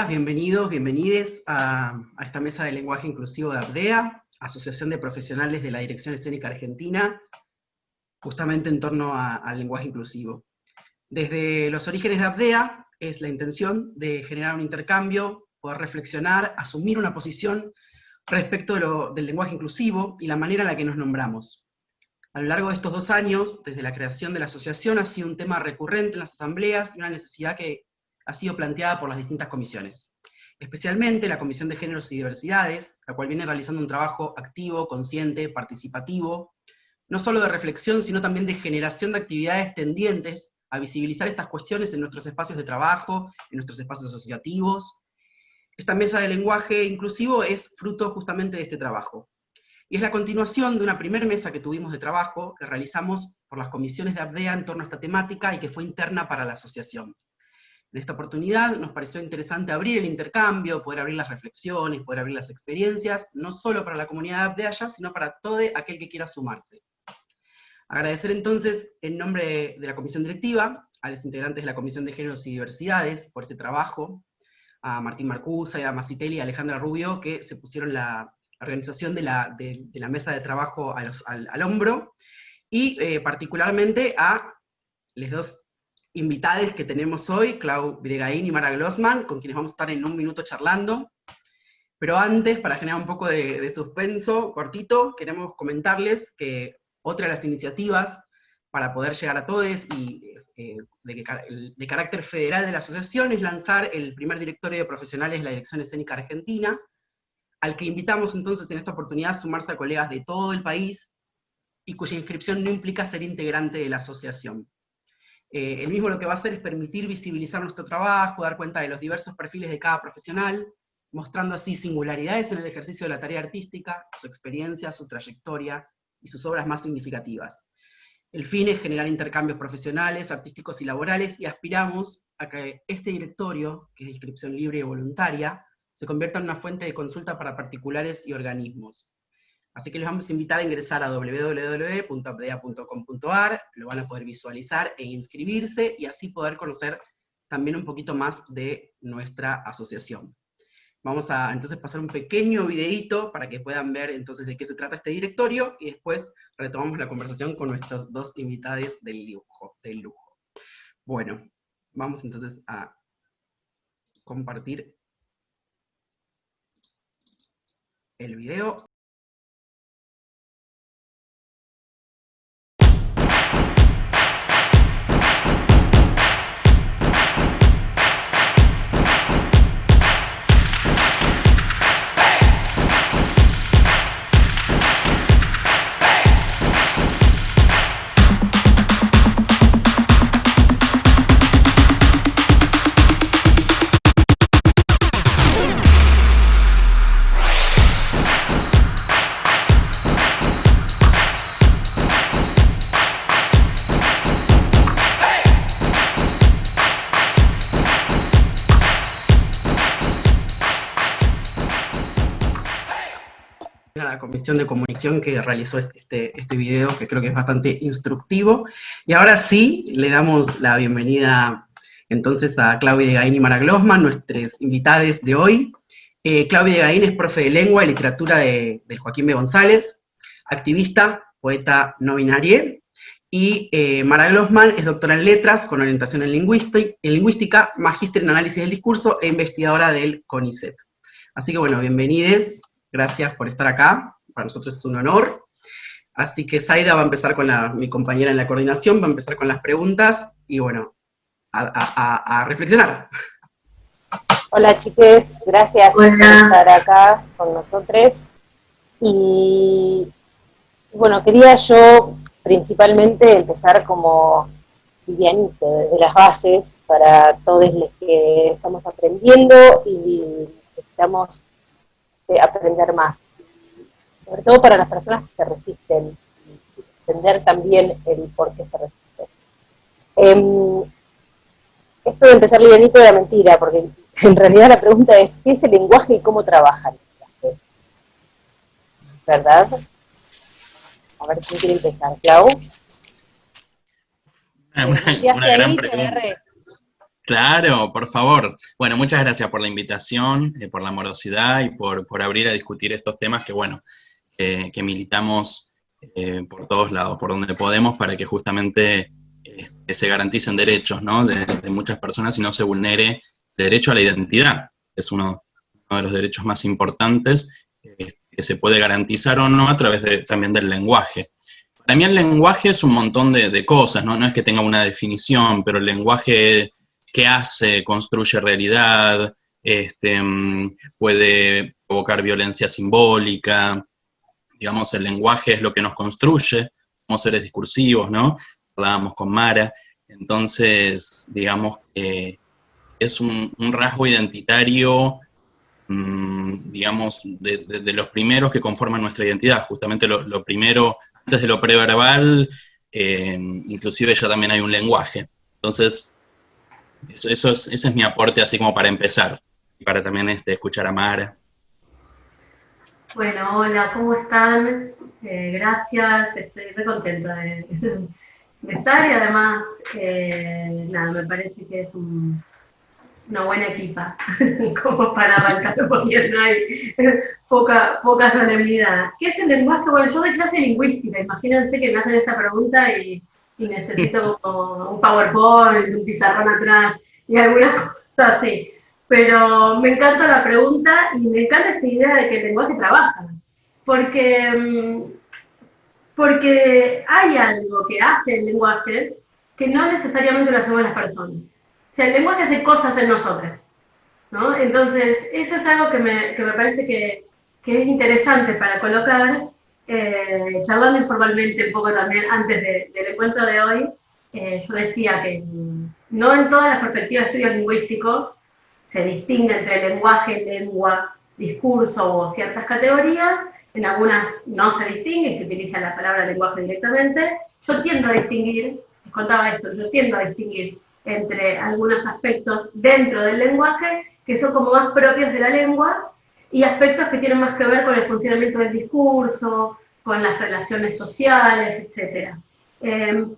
Bienvenidos, bienvenides a esta mesa de lenguaje inclusivo de ABDEA, Asociación de Profesionales de la Dirección Escénica Argentina, justamente en torno al lenguaje inclusivo. Desde los orígenes de ABDEA es la intención de generar un intercambio, poder reflexionar, asumir una posición respecto del lenguaje inclusivo y la manera en la que nos nombramos. A lo largo de estos 2 años, desde la creación de la asociación, ha sido un tema recurrente en las asambleas y una necesidad que ha sido planteada por las distintas comisiones. Especialmente la Comisión de Géneros y Diversidades, la cual viene realizando un trabajo activo, consciente, participativo, no solo de reflexión, sino también de generación de actividades tendientes a visibilizar estas cuestiones en nuestros espacios de trabajo, en nuestros espacios asociativos. Esta mesa de lenguaje inclusivo es fruto justamente de este trabajo. Y es la continuación de una primera mesa que tuvimos de trabajo, que realizamos por las comisiones de ABDEA en torno a esta temática y que fue interna para la asociación. En esta oportunidad nos pareció interesante abrir el intercambio, poder abrir las reflexiones, poder abrir las experiencias, no solo para la comunidad de ABDEA, sino para todo aquel que quiera sumarse. Agradecer entonces, en nombre de la comisión directiva, a los integrantes de la Comisión de Géneros y Diversidades por este trabajo, a Martín Marcusa, a Macitelli y a Alejandra Rubio, que se pusieron la organización de la mesa de trabajo al hombro, y particularmente a los 2 invitados que tenemos hoy, Clau Videgaín y Mara Glossman, con quienes vamos a estar en un minuto charlando. Pero antes, para generar un poco de suspenso cortito, queremos comentarles que otra de las iniciativas para poder llegar a todos y de carácter federal de la asociación es lanzar el primer directorio de profesionales de la Dirección Escénica Argentina, al que invitamos entonces en esta oportunidad a sumarse a colegas de todo el país y cuya inscripción no implica ser integrante de la asociación. El mismo lo que va a hacer es permitir visibilizar nuestro trabajo, dar cuenta de los diversos perfiles de cada profesional, mostrando así singularidades en el ejercicio de la tarea artística, su experiencia, su trayectoria y sus obras más significativas. El fin es generar intercambios profesionales, artísticos y laborales, y aspiramos a que este directorio, que es de inscripción libre y voluntaria, se convierta en una fuente de consulta para particulares y organismos. Así que les vamos a invitar a ingresar a www.abdea.com.ar, lo van a poder visualizar e inscribirse, y así poder conocer también un poquito más de nuestra asociación. Vamos a entonces pasar un pequeño videíto para que puedan ver entonces de qué se trata este directorio, y después retomamos la conversación con nuestros 2 invitados del lujo. Bueno, vamos entonces a compartir el video. A la Comisión de Comunicación que realizó este video, que creo que es bastante instructivo. Y ahora sí, le damos la bienvenida entonces a Clau Videgaín y Mara Glossman, nuestros invitados de hoy. Clau Videgaín es profe de lengua y literatura de Joaquín B. González, activista, poeta no binaria, y Mara Glossman es doctora en letras con orientación en lingüística, magíster en análisis del discurso e investigadora del CONICET. Así que bueno, bienvenides. Gracias por estar acá, para nosotros es un honor. Así que Zaida va a empezar con mi compañera en la coordinación, va a empezar con las preguntas, y bueno, a reflexionar. Hola chiques, gracias por estar acá con nosotros. Y bueno, quería yo principalmente empezar como livianito, desde las bases, para todos los que estamos aprendiendo y necesitamos aprender más. Sobre todo para las personas que se resisten, entender también el por qué se resisten. Esto de empezar livianito era mentira, porque en realidad la pregunta es, ¿qué es el lenguaje y cómo trabaja el lenguaje? ¿Verdad? A ver, ¿quién quiere empezar? ¿Clau? Una gran pregunta. Claro, por favor. Bueno, muchas gracias por la invitación, por la amorosidad y por abrir a discutir estos temas que, bueno, que militamos por todos lados, por donde podemos, para que justamente se garanticen derechos, ¿no?, de muchas personas y no se vulnere el derecho a la identidad. Es uno de los derechos más importantes que se puede garantizar o no a través también del lenguaje. Para mí el lenguaje es un montón de cosas, ¿no? No es que tenga una definición, pero el lenguaje, ¿qué hace? Construye realidad, puede provocar violencia simbólica. Digamos, el lenguaje es lo que nos construye, somos seres discursivos, ¿no? Hablábamos con Mara, entonces, digamos que es un rasgo identitario, digamos, de los primeros que conforman nuestra identidad. Justamente lo primero, antes de lo preverbal, inclusive ya también hay un lenguaje. Entonces, ese es mi aporte así como para empezar, y para también escuchar a Mara. Bueno, hola, ¿cómo están? Gracias, estoy muy contenta de estar y además, nada, me parece que es una buena equipa, como para arrancar, porque no hay poca solemnidad. ¿Qué es el lenguaje? Bueno, yo doy clase de lingüística, imagínense que me hacen esta pregunta y necesito como un PowerPoint, un pizarrón atrás y algunas cosas así. Pero me encanta la pregunta y me encanta esta idea de que el lenguaje trabaja, porque hay algo que hace el lenguaje que no necesariamente lo hacemos las personas. O sea, el lenguaje hace cosas en nosotros, ¿no? Entonces, eso es algo que me parece que es interesante para colocar, charlando informalmente un poco también antes del encuentro de hoy. Yo decía que no en todas las perspectivas de estudios lingüísticos se distingue entre lenguaje, lengua, discurso o ciertas categorías. En algunas no se distingue y se utiliza la palabra lenguaje directamente. Yo tiendo a distinguir, les contaba esto, yo tiendo a distinguir entre algunos aspectos dentro del lenguaje que son como más propios de la lengua y aspectos que tienen más que ver con el funcionamiento del discurso, con las relaciones sociales, etc. El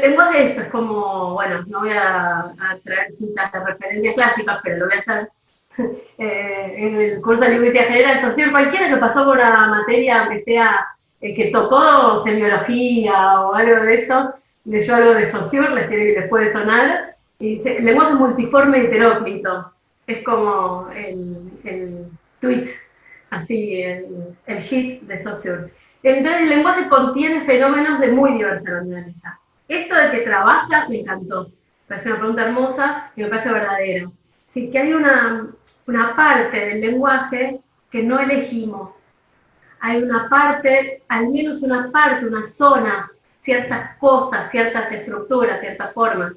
lenguaje eso es como, bueno, no voy a traer citas de referencias clásicas, pero lo voy a hacer en el curso de Lingüística General. Social, cualquiera que pasó por una materia, aunque sea que tocó semiología o algo de eso, leyó algo de Saussure, les puede sonar, y dice, el lenguaje multiforme heteróclito, es como el tweet, así, el hit de Saussure. Entonces el lenguaje contiene fenómenos de muy diversa naturaleza. Esto de que trabaja me encantó, me parece una pregunta hermosa y me parece verdadero. Sí, que hay una parte del lenguaje que no elegimos. Hay una parte, al menos una parte, una zona, ciertas cosas, ciertas estructuras, ciertas formas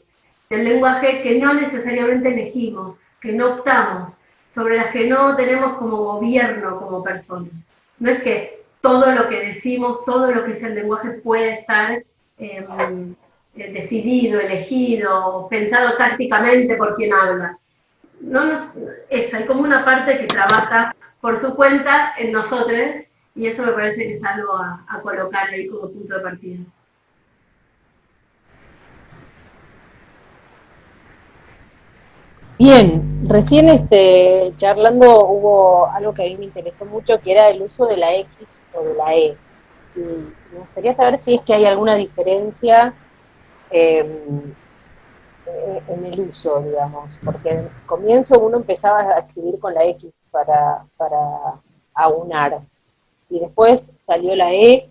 del lenguaje que no necesariamente elegimos, que no optamos, sobre las que no tenemos como gobierno, como personas. No es que todo lo que decimos, todo lo que es el lenguaje puede estar decidido, elegido, pensado tácticamente por quien habla. No, eso, hay como una parte que trabaja por su cuenta en nosotros, y eso me parece que es algo a colocar ahí como punto de partida. Bien, recién charlando hubo algo que a mí me interesó mucho, que era el uso de la X o de la E. Y me gustaría saber si es que hay alguna diferencia en el uso, digamos, porque al comienzo uno empezaba a escribir con la X para aunar, y después salió la E.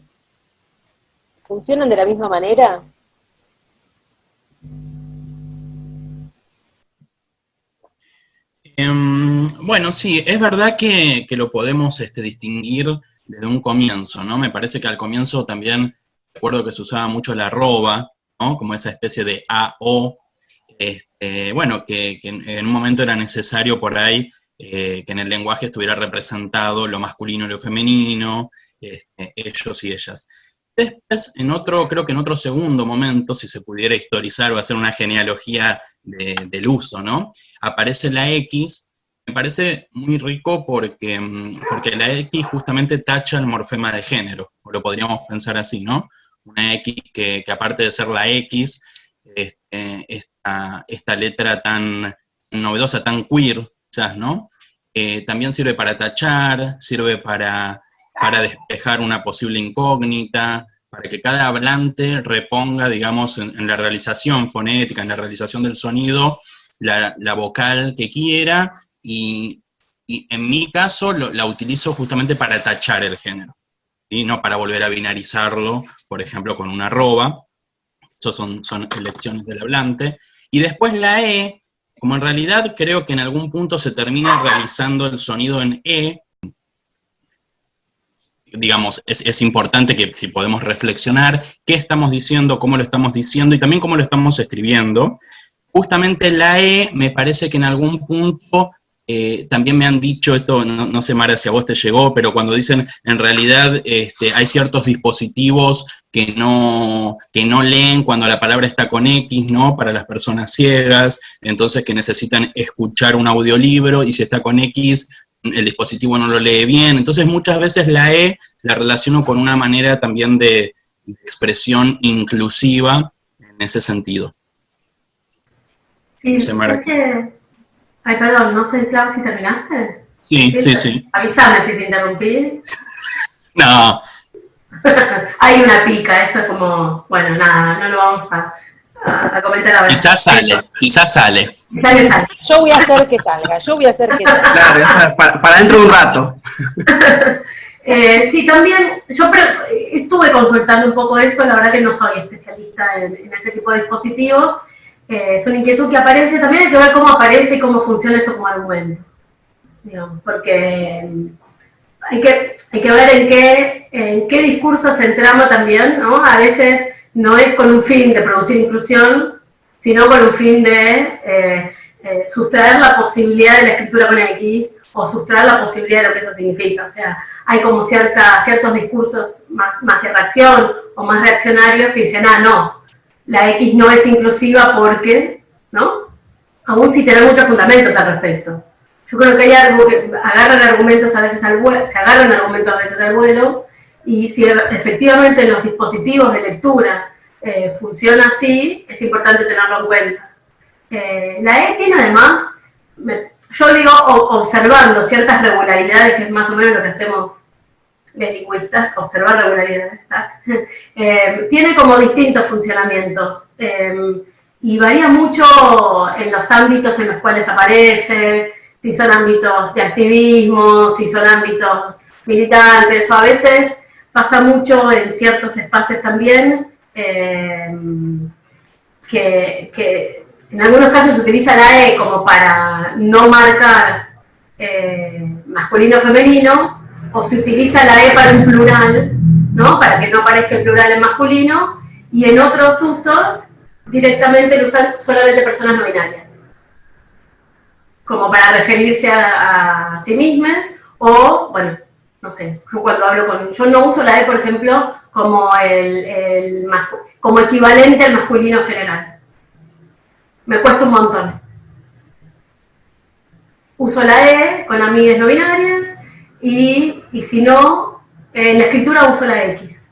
¿Funcionan de la misma manera? Bueno, sí, es verdad que lo podemos distinguir desde un comienzo, ¿no? Me parece que al comienzo también recuerdo que se usaba mucho la arroba, ¿no? Como esa especie de A-O, bueno, que en un momento era necesario por ahí que en el lenguaje estuviera representado lo masculino y lo femenino, ellos y ellas. Después, creo que en otro segundo momento, si se pudiera historizar o hacer una genealogía del uso, ¿no? Aparece la X. Me parece muy rico porque la X justamente tacha el morfema de género, o lo podríamos pensar así, ¿no? Una X que aparte de ser la X, esta letra tan novedosa, tan queer, quizás, ¿no? También sirve para tachar, sirve para despejar una posible incógnita, para que cada hablante reponga, digamos, en la realización fonética, en la realización del sonido, la vocal que quiera, y en mi caso la utilizo justamente para tachar el género, ¿sí? No para volver a binarizarlo, por ejemplo, con una arroba. Eso son elecciones del hablante. Y después la E, como en realidad creo que en algún punto se termina realizando el sonido en E, digamos, es importante que si podemos reflexionar qué estamos diciendo, cómo lo estamos diciendo y también cómo lo estamos escribiendo. Justamente la E me parece que en algún punto también me han dicho esto, no sé, Mara, si a vos te llegó, pero cuando dicen, en realidad, hay ciertos dispositivos que no leen cuando la palabra está con X, ¿no? Para las personas ciegas, entonces que necesitan escuchar un audiolibro, y si está con X, el dispositivo no lo lee bien. Entonces muchas veces la E la relaciono con una manera también de expresión inclusiva en ese sentido. Sí, no sé, ay, perdón, no sé, Clau, si terminaste. Sí. Avísame si te interrumpí. No. Hay una pica, esto es como, bueno, nada, no lo vamos a comentar ahora. Quizás sale. Yo voy a hacer que salga. Claro, para dentro de un rato. Sí, también, yo estuve consultando un poco eso, la verdad que no soy especialista en ese tipo de dispositivos. Es una inquietud que aparece, también hay que ver cómo aparece y cómo funciona eso como argumento, digamos, porque hay que ver en qué discurso se entrama también, ¿no? A veces no es con un fin de producir inclusión, sino con un fin de sustraer la posibilidad de la escritura con X, o sustraer la posibilidad de lo que eso significa. O sea, hay como ciertos discursos más de reacción o más reaccionarios que dicen, no, la X no es inclusiva porque, ¿no? Aún si tiene muchos fundamentos al respecto. Yo creo que hay algo que agarran argumentos a veces al vuelo, y si efectivamente los dispositivos de lectura funciona así, es importante tenerlo en cuenta. La E tiene además, yo digo, observando ciertas regularidades, que es más o menos lo que hacemos los lingüistas, observar regularidades, tiene como distintos funcionamientos, y varía mucho en los ámbitos en los cuales aparece, si son ámbitos de activismo, si son ámbitos militantes, o a veces pasa mucho en ciertos espacios también, que en algunos casos se utiliza la E como para no marcar masculino-femenino, o se utiliza la E para un plural, ¿no? Para que no aparezca el plural en masculino, y en otros usos directamente lo usan solamente personas no binarias, como para referirse a sí mismas, o, bueno, no sé, yo cuando hablo yo no uso la E, por ejemplo, como como equivalente al masculino general. Me cuesta un montón. Uso la E con amigas no binarias, y si no, en la escritura uso la X.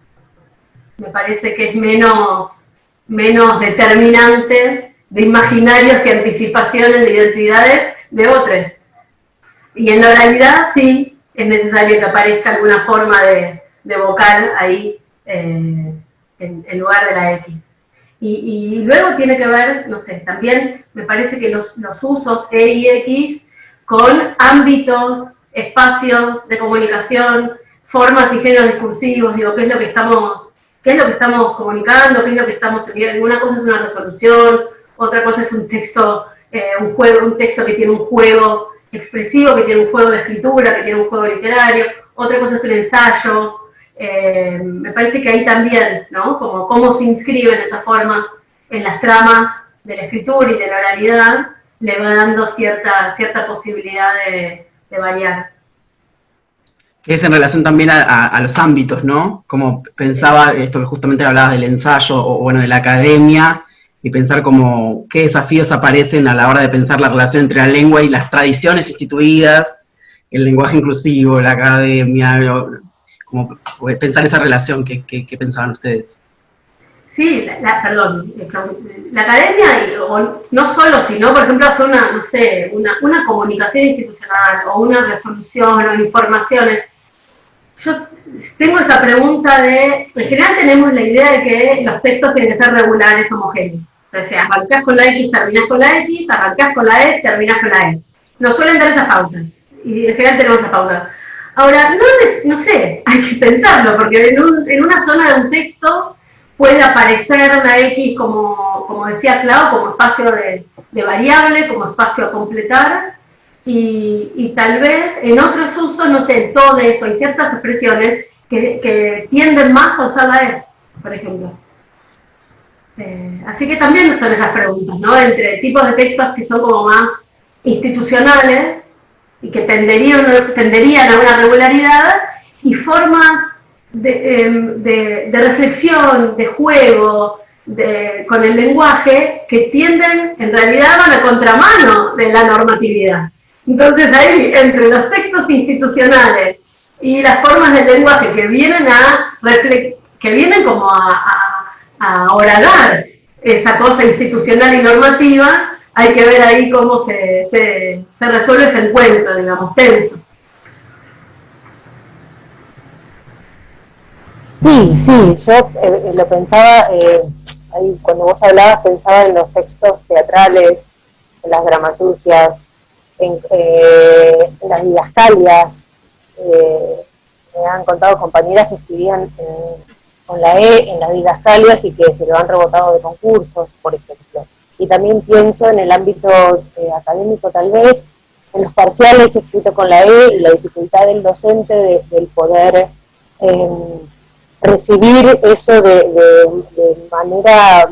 Me parece que es menos determinante de imaginarios y anticipaciones de identidades de otros. Y en la oralidad sí es necesario que aparezca alguna forma de vocal ahí en lugar de la X. Y luego tiene que ver, no sé, también me parece que los usos E y X con ámbitos, espacios de comunicación, formas y géneros discursivos, digo, qué es lo que estamos comunicando, qué es lo que estamos enviando. Una cosa es una resolución, otra cosa es un texto, un texto que tiene un juego expresivo, que tiene un juego de escritura, que tiene un juego literario, otra cosa es un ensayo. Me parece que ahí también, ¿no? Como cómo se inscriben esas formas en las tramas de la escritura y de la oralidad le va dando cierta posibilidad de variar. Que es en relación también a los ámbitos, ¿no? Como pensaba, esto que justamente hablabas del ensayo, o bueno, de la academia, y pensar como qué desafíos aparecen a la hora de pensar la relación entre la lengua y las tradiciones instituidas, el lenguaje inclusivo, la academia, como pensar esa relación, ¿qué pensaban ustedes? Sí, la academia, no solo, sino, por ejemplo, hacer una comunicación institucional, o una resolución, o informaciones. Yo tengo esa pregunta en general tenemos la idea de que los textos tienen que ser regulares, homogéneos. O sea, arrancás con la X, terminás con la X, arrancás con la E, terminás con la E. Nos suelen dar esas pautas, y en general tenemos esas pautas. Ahora, no sé, hay que pensarlo, porque en una zona de un texto puede aparecer la X, como decía Clau, como espacio de variable, como espacio a completar, y tal vez en otros usos, no sé, en todo eso, hay ciertas expresiones que tienden más a usar la E, por ejemplo. Así que también son esas preguntas, ¿no? Entre tipos de textos que son como más institucionales y que tenderían a una regularidad, y formas de reflexión, de juego, con el lenguaje, que tienden, en realidad van a contramano de la normatividad. Entonces ahí, entre los textos institucionales y las formas del lenguaje que vienen como a horadar esa cosa institucional y normativa, hay que ver ahí cómo se resuelve ese encuentro, digamos, tenso. Sí, yo lo pensaba, ahí cuando vos hablabas pensaba en los textos teatrales, en las dramaturgias, en las didascalias. Me han contado compañeras que escribían con la E en las didascalias y que se lo han rebotado de concursos, por ejemplo. Y también pienso en el ámbito académico, tal vez, en los parciales escritos con la E y la dificultad del docente del poder recibir eso de manera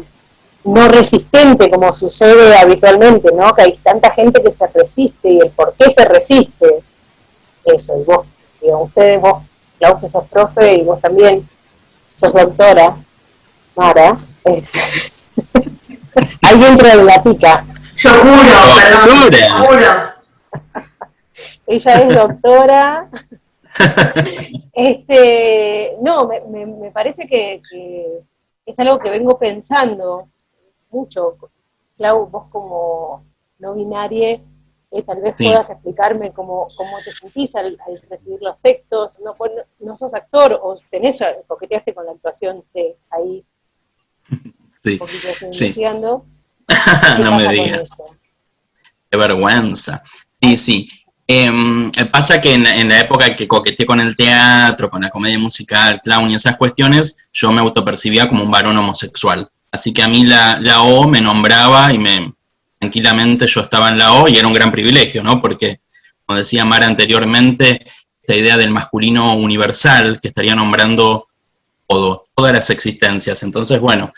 no resistente, como sucede habitualmente, ¿no? Que hay tanta gente que se resiste, y el por qué se resiste. Eso, y vos, ustedes, vos, Clau, que sos profe, y vos también sos doctora, Mara, ahí entra de la pica. Yo juro. Ella es doctora. No, me parece que es algo que vengo pensando mucho. Clau, vos como no binaria, tal vez puedas explicarme cómo te sentís al recibir los textos. No sos actor, o coqueteaste con la actuación, ahí sí, un poquito investigando. No me digas. Qué vergüenza. Sí. Pasa que en la época que coqueteé con el teatro, con la comedia musical, clown y esas cuestiones, yo me autopercibía como un varón homosexual. Así que a mí la O me nombraba y tranquilamente yo estaba en la O, y era un gran privilegio, ¿no? Porque, como decía Mara anteriormente, esta idea del masculino universal que estaría nombrando todas las existencias. Entonces, bueno,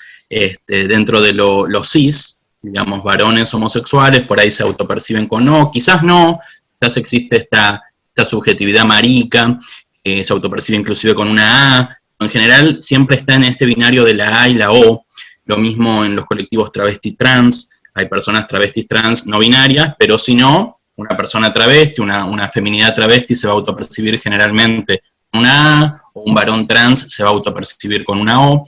dentro de los cis, digamos, varones homosexuales, por ahí se autoperciben con O, quizás no. Quizás existe esta subjetividad marica, que se autopercibe inclusive con una A. En general siempre está en este binario de la A y la O. Lo mismo en los colectivos travesti trans. Hay personas travestis trans no binarias, pero si no, una persona travesti, una feminidad travesti se va a autopercibir generalmente con una A, o un varón trans se va a autopercibir con una O.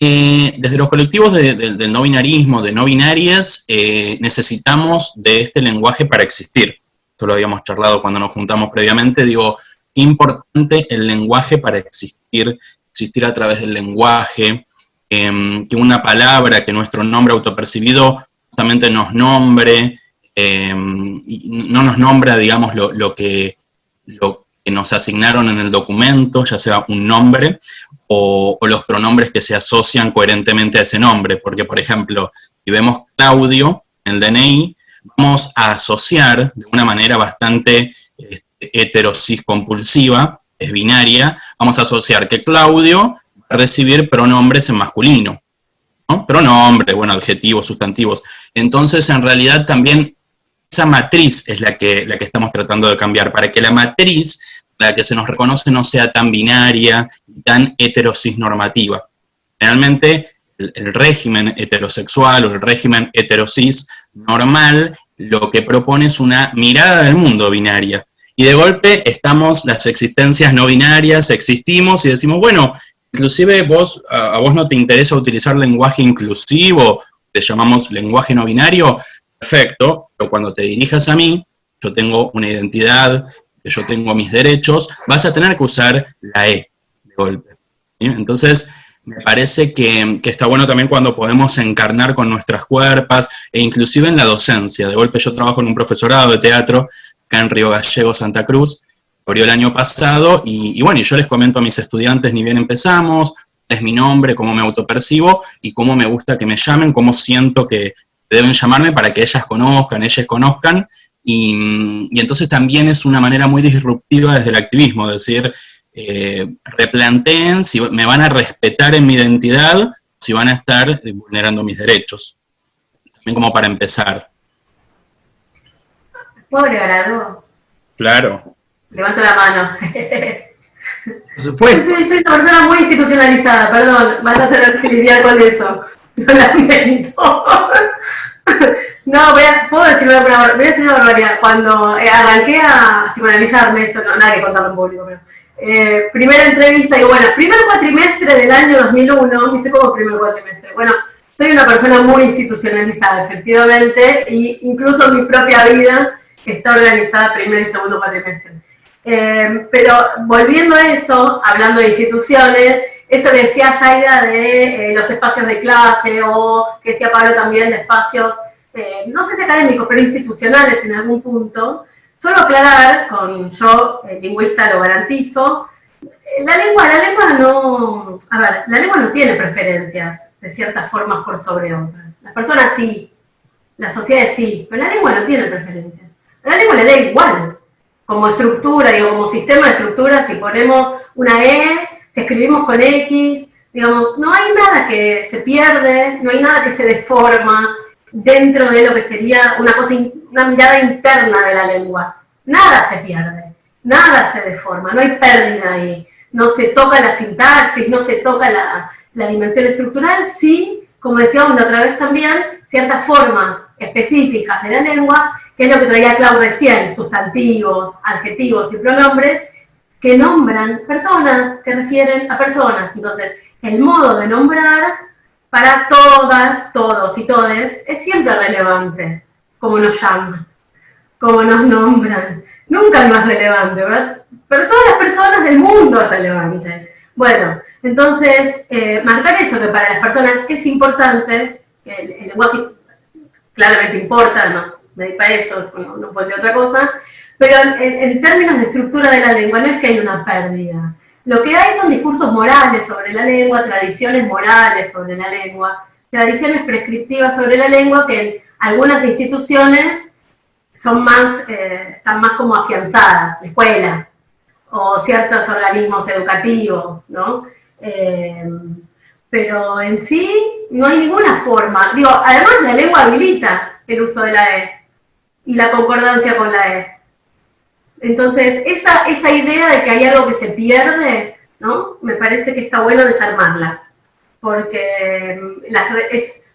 Desde los colectivos del no binarismo, de no binarias, necesitamos de este lenguaje para existir. Esto lo habíamos charlado cuando nos juntamos previamente. Digo, qué importante el lenguaje para existir a través del lenguaje, que una palabra, que nuestro nombre autopercibido justamente nos nombre, y no nos nombra, digamos, lo que nos asignaron en el documento, ya sea un nombre, o los pronombres que se asocian coherentemente a ese nombre. Porque, por ejemplo, si vemos Claudio en el DNI, vamos a asociar de una manera bastante heterosis compulsiva, es binaria, vamos a asociar que Claudio va a recibir pronombres en masculino. ¿no? Pronombres, bueno, adjetivos, sustantivos. Entonces, en realidad también esa matriz es la que estamos tratando de cambiar, para que la matriz, la que se nos reconoce, no sea tan binaria y tan heterosis-normativa. Realmente, el régimen heterosexual o el régimen heterosis normal lo que propone es una mirada del mundo binaria. Y de golpe estamos, las existencias no binarias, existimos y decimos, bueno, inclusive a vos no te interesa utilizar lenguaje inclusivo, le llamamos lenguaje no binario, perfecto, pero cuando te dirijas a mí, yo tengo una identidad, yo tengo mis derechos, vas a tener que usar la E de golpe. ¿Sí? Entonces, me parece que está bueno también cuando podemos encarnar con nuestras cuerpas, e inclusive en la docencia. De golpe yo trabajo en un profesorado de teatro, acá en Río Gallegos, Santa Cruz, abrió el año pasado, y bueno, y yo les comento a mis estudiantes, ni bien empezamos, es mi nombre, cómo me autopercibo, y cómo me gusta que me llamen, cómo siento que deben llamarme para que ellas conozcan, y entonces también es una manera muy disruptiva desde el activismo, es decir, replanteen si me van a respetar en mi identidad, si van a estar vulnerando mis derechos. También como para empezar. ¿Puedo agregar algo? Claro. Levanto la mano. Por supuesto. Soy una persona muy institucionalizada, perdón, vas a tener que lidiar con eso. Lo lamento. No, puedo decir una barbaridad. Cuando arranqué a psicoanalizarme, esto no, nadie contarlo en público, pero primera entrevista, y bueno, primer cuatrimestre del año 2001, me hice como primer cuatrimestre. Bueno, soy una persona muy institucionalizada, efectivamente, e incluso mi propia vida está organizada primer y segundo cuatrimestre. Pero volviendo a eso, hablando de instituciones, esto que decía Zaida de los espacios de clase, o que decía Pablo también de espacios, no sé si académicos, pero institucionales en algún punto, suelo aclarar, yo, lingüista, lo garantizo, la lengua no tiene preferencias de ciertas formas por sobre otras. Las personas sí, las sociedades sí, pero la lengua no tiene preferencias. A la lengua le da igual, como estructura, como sistema de estructura, si ponemos una E, si escribimos con X, digamos, no hay nada que se pierde, no hay nada que se deforma dentro de lo que sería una mirada interna de la lengua. Nada se pierde, nada se deforma, no hay pérdida ahí. No se toca la sintaxis, no se toca la dimensión estructural, sí, como decíamos la otra vez también, ciertas formas específicas de la lengua, que es lo que traía Clau recién, sustantivos, adjetivos y pronombres, que nombran personas, que refieren a personas. Entonces, el modo de nombrar para todas, todos y todes es siempre relevante, como nos llaman, como nos nombran. Nunca es más relevante, ¿verdad? Pero todas las personas del mundo es relevante. Bueno, entonces, marcar eso, que para las personas es importante, el lenguaje claramente importa, además, me di para eso, no puede ser otra cosa, pero en términos de estructura de la lengua no es que hay una pérdida. Lo que hay son discursos morales sobre la lengua, tradiciones morales sobre la lengua, tradiciones prescriptivas sobre la lengua que en algunas instituciones están más como afianzadas, la escuela, o ciertos organismos educativos, ¿no? Pero en sí no hay ninguna forma. Digo, además la lengua habilita el uso de la E y la concordancia con la E. Entonces, esa idea de que hay algo que se pierde, ¿no? Me parece que está bueno desarmarla. Porque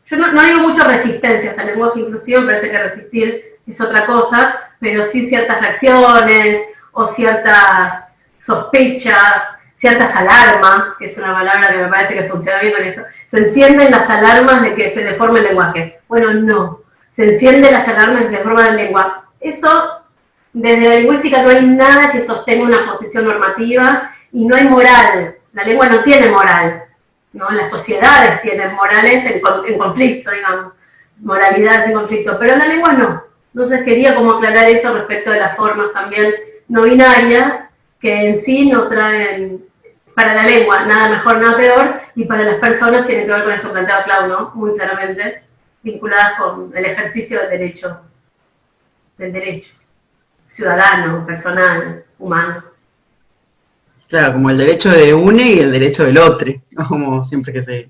yo no digo mucho resistencias al lenguaje inclusivo, me parece que resistir es otra cosa, pero sí ciertas reacciones o ciertas sospechas, ciertas alarmas, que es una palabra que me parece que funciona bien con esto. Se encienden las alarmas de que se deforme el lenguaje. Bueno, no. Se encienden las alarmas de que se deforma el lenguaje. Eso, desde la lingüística no hay nada que sostenga una posición normativa y no hay moral. La lengua no tiene moral, ¿no? Las sociedades tienen morales en conflicto, digamos. Moralidades en conflicto, pero la lengua no. Entonces quería como aclarar eso respecto de las formas también no binarias, que en sí no traen, para la lengua, nada mejor, nada peor, y para las personas tienen que ver con esto planteado Clau, ¿no? Muy claramente, vinculadas con el ejercicio del derecho ciudadano, personal, humano. Claro, como el derecho de une y el derecho del otro, ¿no? Como siempre que se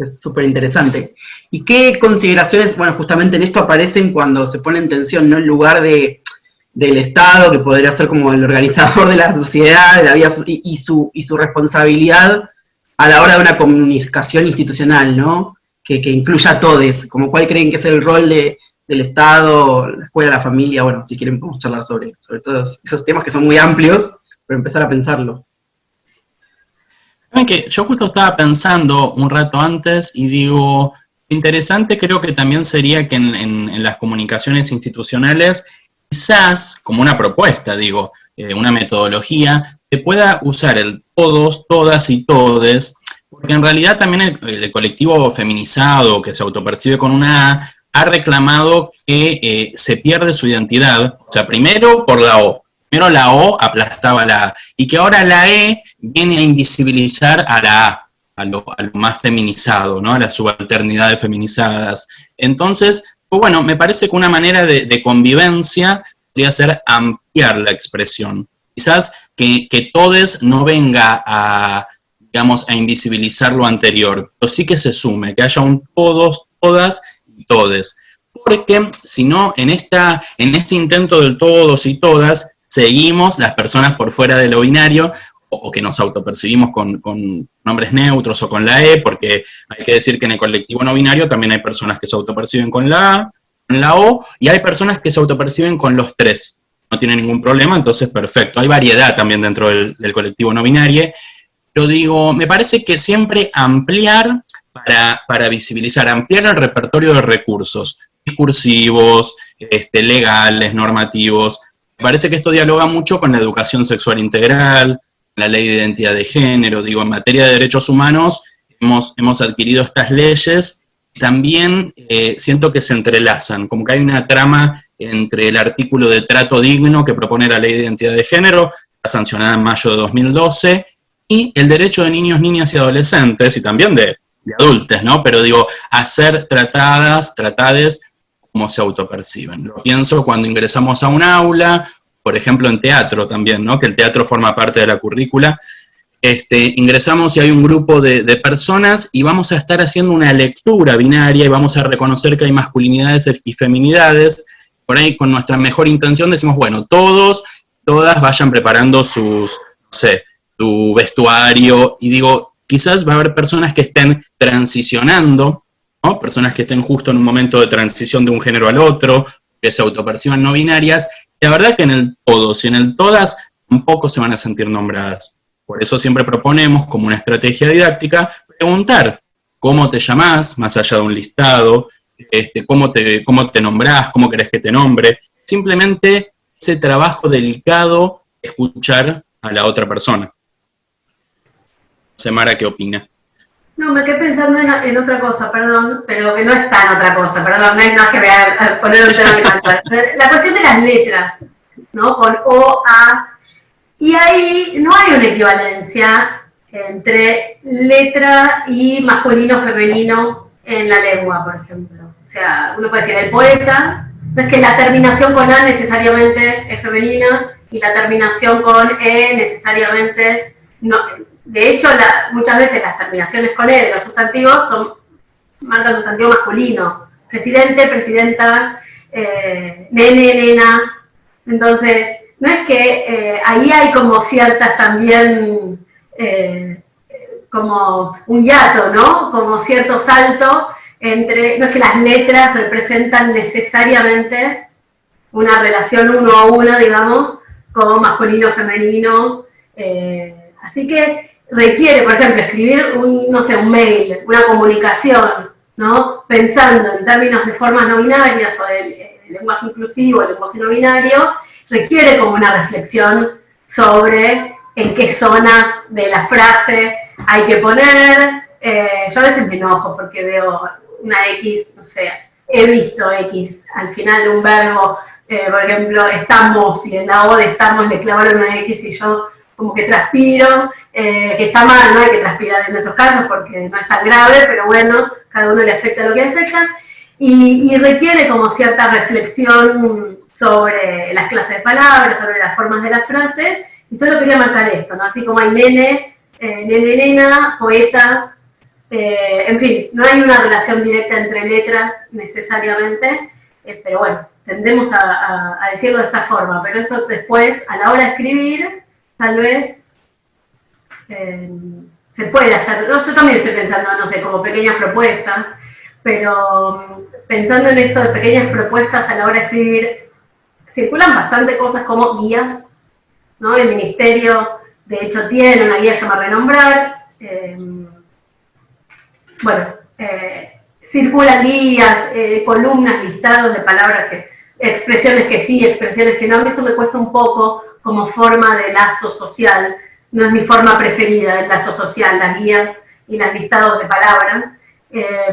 Es súper interesante. ¿Y qué consideraciones, bueno, justamente en esto aparecen cuando se pone en tensión, ¿no? En lugar del Estado, que podría ser como el organizador de la sociedad, de la vida, y su responsabilidad a la hora de una comunicación institucional, ¿no? Que incluya a todos, como cuál creen que es el rol del Estado, la escuela, la familia, bueno, si quieren podemos charlar sobre todos esos temas que son muy amplios, pero empezar a pensarlo. Que yo justo estaba pensando un rato antes y digo, interesante creo que también sería que en las comunicaciones institucionales, quizás como una propuesta, digo, una metodología, se pueda usar el todos, todas y todes, porque en realidad también el colectivo feminizado que se autopercibe con una A ha reclamado que se pierde su identidad, o sea, primero por la O. Primero la O aplastaba la A, y que ahora la E viene a invisibilizar a la A, a lo más feminizado, ¿no? A las subalternidades feminizadas. Entonces, pues bueno, me parece que una manera de convivencia podría ser ampliar la expresión. Quizás que todes no venga a, digamos, a invisibilizar lo anterior, pero sí que se sume, que haya un todos, todas y todes. Porque si no, en este intento del todos y todas, seguimos las personas por fuera de lo binario, o que nos autopercibimos con nombres neutros o con la E, porque hay que decir que en el colectivo no binario también hay personas que se autoperciben con la A, con la O, y hay personas que se autoperciben con los tres. No tiene ningún problema, entonces perfecto. Hay variedad también dentro del colectivo no binario, pero digo, me parece que siempre ampliar para visibilizar, ampliar el repertorio de recursos, discursivos, legales, normativos. Me parece que esto dialoga mucho con la educación sexual integral, la ley de identidad de género. Digo, en materia de derechos humanos hemos adquirido estas leyes, también siento que se entrelazan, como que hay una trama entre el artículo de trato digno que propone la ley de identidad de género, sancionada en mayo de 2012, y el derecho de niños, niñas y adolescentes, y también de adultos, ¿no? Pero digo, a ser tratades como se autoperciben. Lo pienso cuando ingresamos a un aula, por ejemplo en teatro también, ¿no? Que el teatro forma parte de la currícula. Ingresamos y hay un grupo de personas y vamos a estar haciendo una lectura binaria y vamos a reconocer que hay masculinidades y feminidades. Por ahí con nuestra mejor intención decimos, bueno, todas vayan preparando su vestuario, y digo, quizás va a haber personas que estén transicionando, ¿no? Personas que estén justo en un momento de transición de un género al otro, que se autoperciban no binarias, y la verdad que en el todos y en el todas tampoco se van a sentir nombradas. Por eso siempre proponemos, como una estrategia didáctica, preguntar cómo te llamás, más allá de un listado, cómo te nombrás, cómo querés que te nombre, simplemente ese trabajo delicado, escuchar a la otra persona. Mara, ¿qué opina? No, me quedé pensando en otra cosa, perdón, pero que no es tan otra cosa, perdón, no es que voy a poner un tema que la cuestión de las letras, ¿no? Con O, A, y ahí no hay una equivalencia entre letra y masculino, femenino en la lengua, por ejemplo. O sea, uno puede decir el poeta, no es que la terminación con A necesariamente es femenina y la terminación con E necesariamente no. De hecho, muchas veces las terminaciones con E de los sustantivos marcan sustantivo masculino. Presidente, presidenta, nene, nena. Entonces, no es que ahí hay como ciertas también, como un hiato, ¿no? Como cierto salto entre, no es que las letras representan necesariamente una relación uno a uno, digamos, como masculino, femenino. Así que requiere, por ejemplo, escribir un mail, una comunicación, ¿no? Pensando en términos de formas no binarias o del lenguaje inclusivo, el lenguaje no binario, requiere como una reflexión sobre en qué zonas de la frase hay que poner. Yo a veces me enojo porque veo una X, no sé, he visto X al final de un verbo, por ejemplo, estamos, y en la O de estamos le clavaron una X y yo como que transpiro, que está mal, no hay que transpirar en esos casos porque no es tan grave, pero bueno, cada uno le afecta lo que le afecta, y requiere como cierta reflexión sobre las clases de palabras, sobre las formas de las frases, y solo quería marcar esto, ¿no? Así como hay nene, nena, poeta, En fin, no hay una relación directa entre letras necesariamente, pero bueno, tendemos a decirlo de esta forma, pero eso después, a la hora de escribir, tal vez se puede hacer. Yo también estoy pensando, no sé, como pequeñas propuestas, pero pensando en esto de pequeñas propuestas a la hora de escribir, circulan bastante cosas como guías, ¿no? El ministerio, de hecho, tiene una guía llamada Renombrar. Circulan guías, columnas, listados de palabras, expresiones que sí, expresiones que no. A mí eso me cuesta un poco como forma de lazo social. No es mi forma preferida del lazo social, las guías y los listados de palabras.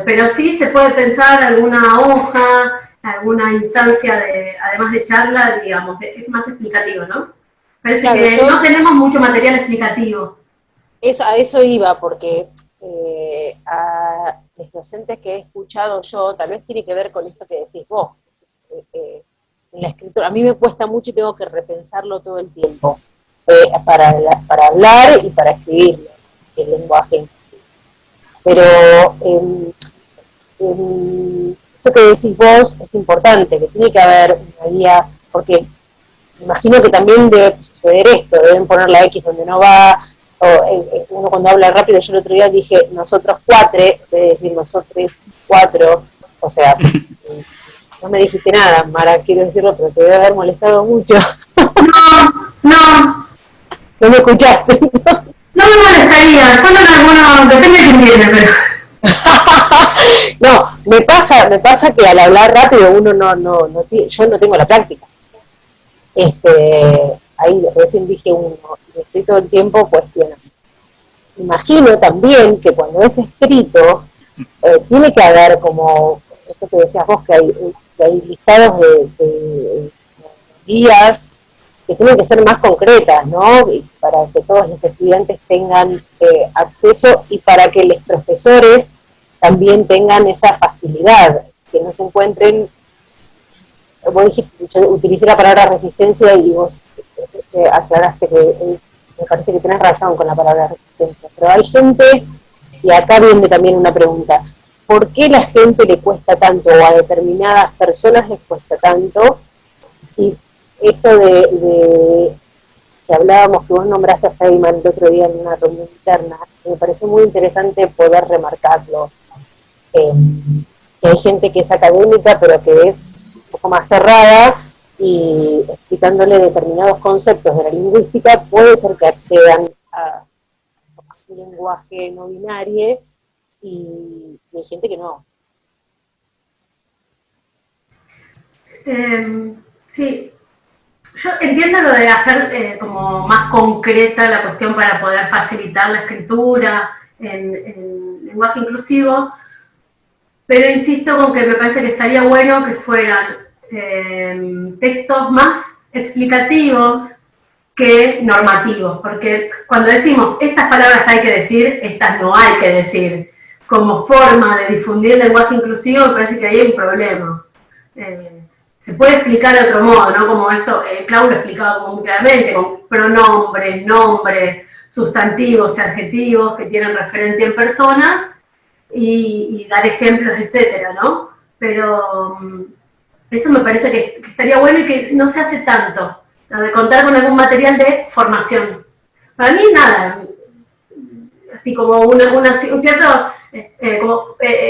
Pero sí se puede pensar alguna hoja, alguna instancia, además de charla, digamos, es más explicativo, ¿no? Parece claro, que no tenemos mucho material explicativo. A eso iba, porque a los docentes que he escuchado yo, tal vez tiene que ver con esto que decís vos. En la escritura, a mí me cuesta mucho y tengo que repensarlo todo el tiempo, para hablar y para escribir el lenguaje inclusivo. Pero esto que decís vos es importante, que tiene que haber una guía, porque imagino que también debe suceder esto, deben poner la X donde no va, o uno cuando habla rápido, yo el otro día dije nosotros cuatro, debe decir nosotros cuatro, o sea, no me dijiste nada, Mara, quiero decirlo, pero te debe haber molestado mucho. No me escuchaste. No me molestaría, solo en algunos, depende de quién viene, pero... No, me pasa que al hablar rápido uno yo no tengo la práctica. Ahí recién dije uno, y estoy todo el tiempo cuestionando. Imagino también que cuando es escrito, tiene que haber como, esto que decías vos, que hay listados de guías que tienen que ser más concretas, ¿no? Y para que todos los estudiantes tengan acceso y para que los profesores también tengan esa facilidad, que no se encuentren. Vos dijiste, yo utilicé la palabra resistencia y vos aclaraste que me parece que tenés razón con la palabra resistencia, pero hay gente, y acá viene también una pregunta, ¿por qué la gente le cuesta tanto, o a determinadas personas les cuesta tanto? Y esto de que hablábamos, que vos nombraste a Feynman el otro día en una reunión interna, me pareció muy interesante poder remarcarlo, que hay gente que es académica, pero que es un poco más cerrada, y explicándole determinados conceptos de la lingüística puede ser que accedan a un lenguaje no binario, y hay gente que no. Sí, yo entiendo lo de hacer como más concreta la cuestión para poder facilitar la escritura en lenguaje inclusivo, pero insisto con que me parece que estaría bueno que fueran textos más explicativos que normativos, porque cuando decimos estas palabras hay que decir, estas no hay que decir, como forma de difundir el lenguaje inclusivo, me parece que ahí hay un problema. Se puede explicar de otro modo, ¿no? Como esto, Clau lo explicaba como muy claramente, con pronombres, nombres, sustantivos y adjetivos que tienen referencia en personas, y dar ejemplos, etcétera, ¿no? Pero eso me parece que estaría bueno y que no se hace tanto, lo de contar con algún material de formación. Para mí nada, así como un cierto,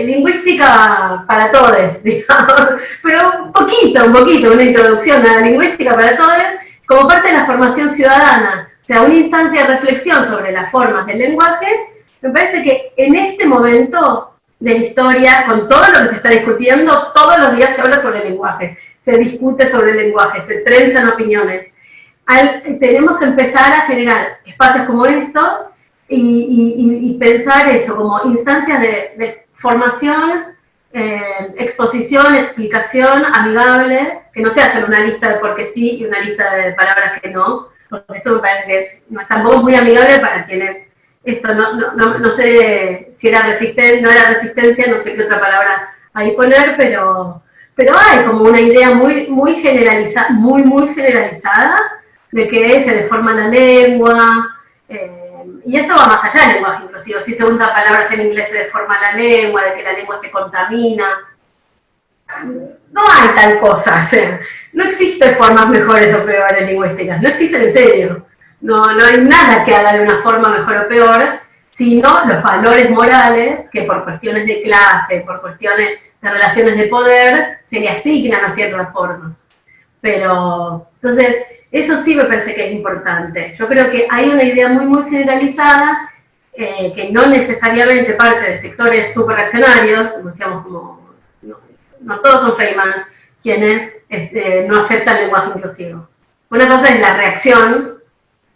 lingüística para todos, digamos, pero un poquito, una introducción a la lingüística para todos, como parte de la formación ciudadana, o sea, una instancia de reflexión sobre las formas del lenguaje. Me parece que en este momento de la historia, con todo lo que se está discutiendo, todos los días se habla sobre el lenguaje, se discute sobre el lenguaje, se trenzan opiniones. Tenemos que empezar a generar espacios como estos y pensar eso como instancias de formación, exposición, explicación amigable, que no sea solo una lista de porque sí y una lista de palabras que no, porque eso me parece que no es tampoco muy amigable para quienes... Esto no sé si era no era resistencia, no sé qué otra palabra ahí poner, pero hay como una idea muy generalizada, muy generalizada de que se deforma la lengua, y eso va más allá del lenguaje inclusivo. Si se usan palabras en inglés se deforma la lengua, de que la lengua se contamina. No hay tal cosa, o sea, no existen formas mejores o peores lingüísticas, no existen en serio. No hay nada que haga de una forma mejor o peor, sino los valores morales que por cuestiones de clase, por cuestiones de relaciones de poder, se le asignan a ciertas formas. Pero, entonces, eso sí me parece que es importante. Yo creo que hay una idea muy generalizada, que no necesariamente parte de sectores superreaccionarios, como decíamos, como, no todos son Feynman, quienes no aceptan el lenguaje inclusivo. Una cosa es la reacción,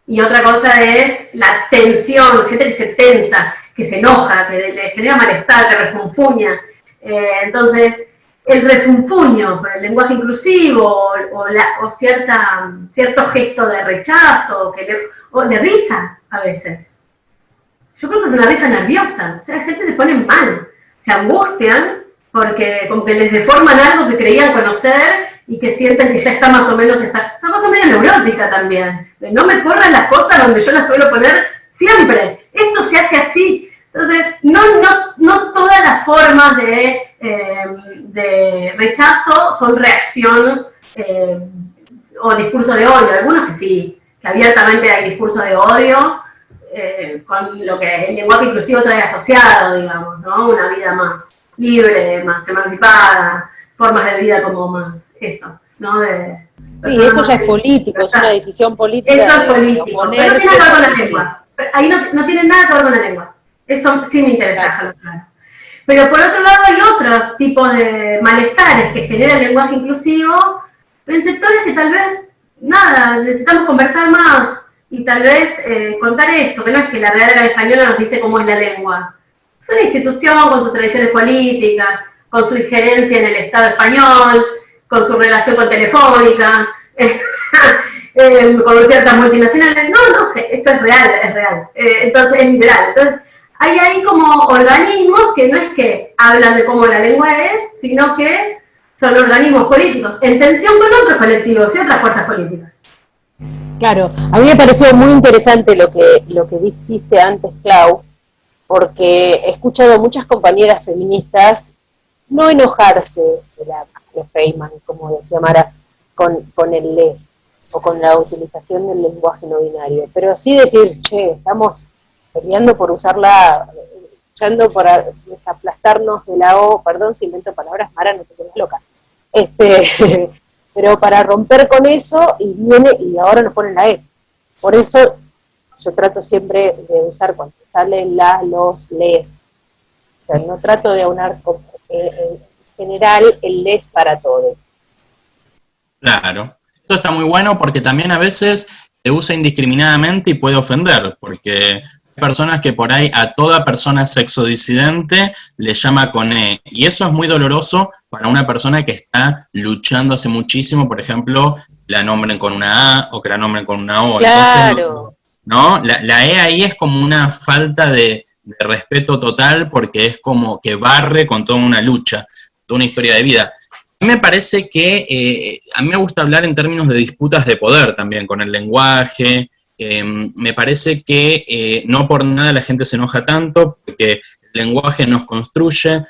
y otra cosa es la tensión, gente que se tensa, que se enoja, que le genera malestar, que refunfuña. Entonces, el refunfuño por el lenguaje inclusivo o cierto gesto de rechazo o de risa a veces. Yo creo que es una risa nerviosa, o sea, la gente se pone mal, se angustian porque como que les deforman algo que creían conocer y que sienten que ya está más o menos, es una cosa medio neurótica también, de no me corran las cosas donde yo las suelo poner siempre, esto se hace así. Entonces, no todas las formas de rechazo son reacción o discurso de odio, algunos que sí, que abiertamente hay discurso de odio, con lo que el lenguaje inclusivo trae asociado, digamos, ¿no? Una vida más libre, más emancipada, formas de vida como más, eso, ¿no? Sí, eso ya es político, es una decisión política. Eso es político, pero no tiene nada que ver con la lengua. Ahí no tiene nada que ver con la lengua. Eso sí me interesa dejarlo claro. Pero por otro lado hay otros tipos de malestares que genera el lenguaje inclusivo en sectores que tal vez, necesitamos conversar más y tal vez contar esto, que no es que la Real Academia Española nos dice cómo es la lengua. Es una institución con sus tradiciones políticas, con su injerencia en el Estado español, con su relación con Telefónica, con ciertas multinacionales. No, esto es real. Entonces, es literal. Entonces, hay ahí como organismos que no es que hablan de cómo la lengua es, sino que son organismos políticos, en tensión con otros colectivos y otras fuerzas políticas. Claro, a mí me pareció muy interesante lo que dijiste antes, Clau, porque he escuchado a muchas compañeras feministas no enojarse de Feynman, como decía Mara, con el les, o con la utilización del lenguaje no binario, pero sí decir, estamos peleando por usarla, luchando por desaplastarnos de la O, perdón si invento palabras, Mara, no te quedes loca, pero para romper con eso, y ahora nos ponen la E. Por eso yo trato siempre de usar cuando salen los, les, o sea, no trato de aunar en general el les para todo. Claro, esto está muy bueno porque también a veces se usa indiscriminadamente y puede ofender, porque hay personas que por ahí a toda persona sexodisidente le llama con E, y eso es muy doloroso para una persona que está luchando hace muchísimo, por ejemplo, la nombren con una A o que la nombren con una O. Claro. Entonces, ¿no? La E ahí es como una falta de respeto total porque es como que barre con toda una lucha, toda una historia de vida. A mí me parece que, a mí me gusta hablar en términos de disputas de poder también, con el lenguaje. Me parece que no por nada la gente se enoja tanto, porque el lenguaje nos construye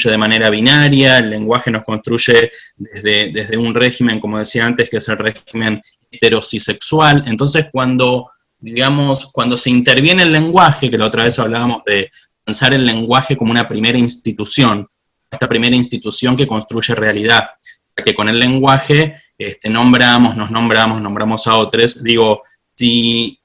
de manera binaria, el lenguaje nos construye desde un régimen, como decía antes, que es el régimen heterosexual. Entonces cuando se interviene el lenguaje, que la otra vez hablábamos de pensar el lenguaje como una primera institución, esta primera institución que construye realidad, que con el lenguaje nos nombramos a otros. Digo, si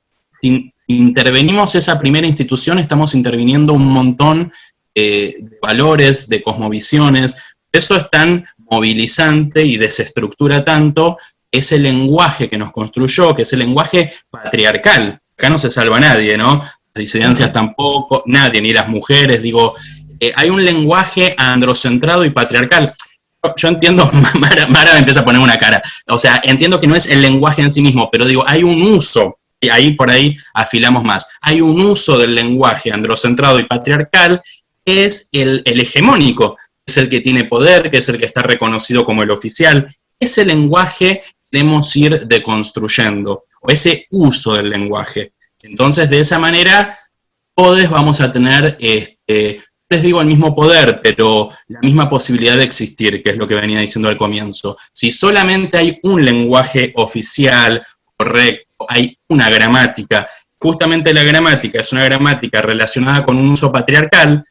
intervenimos esa primera institución, estamos interviniendo un montón de valores, de cosmovisiones. Eso es tan movilizante y desestructura tanto ese lenguaje que nos construyó, que es el lenguaje patriarcal. Acá no se salva nadie, ¿no? Las disidencias tampoco, nadie, ni las mujeres, digo, hay un lenguaje androcentrado y patriarcal. Yo entiendo, Mara me empieza a poner una cara, o sea, entiendo que no es el lenguaje en sí mismo, pero digo, hay un uso, y ahí por ahí afilamos más, hay un uso del lenguaje androcentrado y patriarcal, que es el hegemónico, es el que tiene poder, que es el que está reconocido como el oficial. Ese lenguaje debemos ir deconstruyendo, o ese uso del lenguaje. Entonces, de esa manera, todos vamos a tener, les digo el mismo poder, pero la misma posibilidad de existir, que es lo que venía diciendo al comienzo. Si solamente hay un lenguaje oficial, correcto, hay una gramática, justamente la gramática es una gramática relacionada con un uso patriarcal,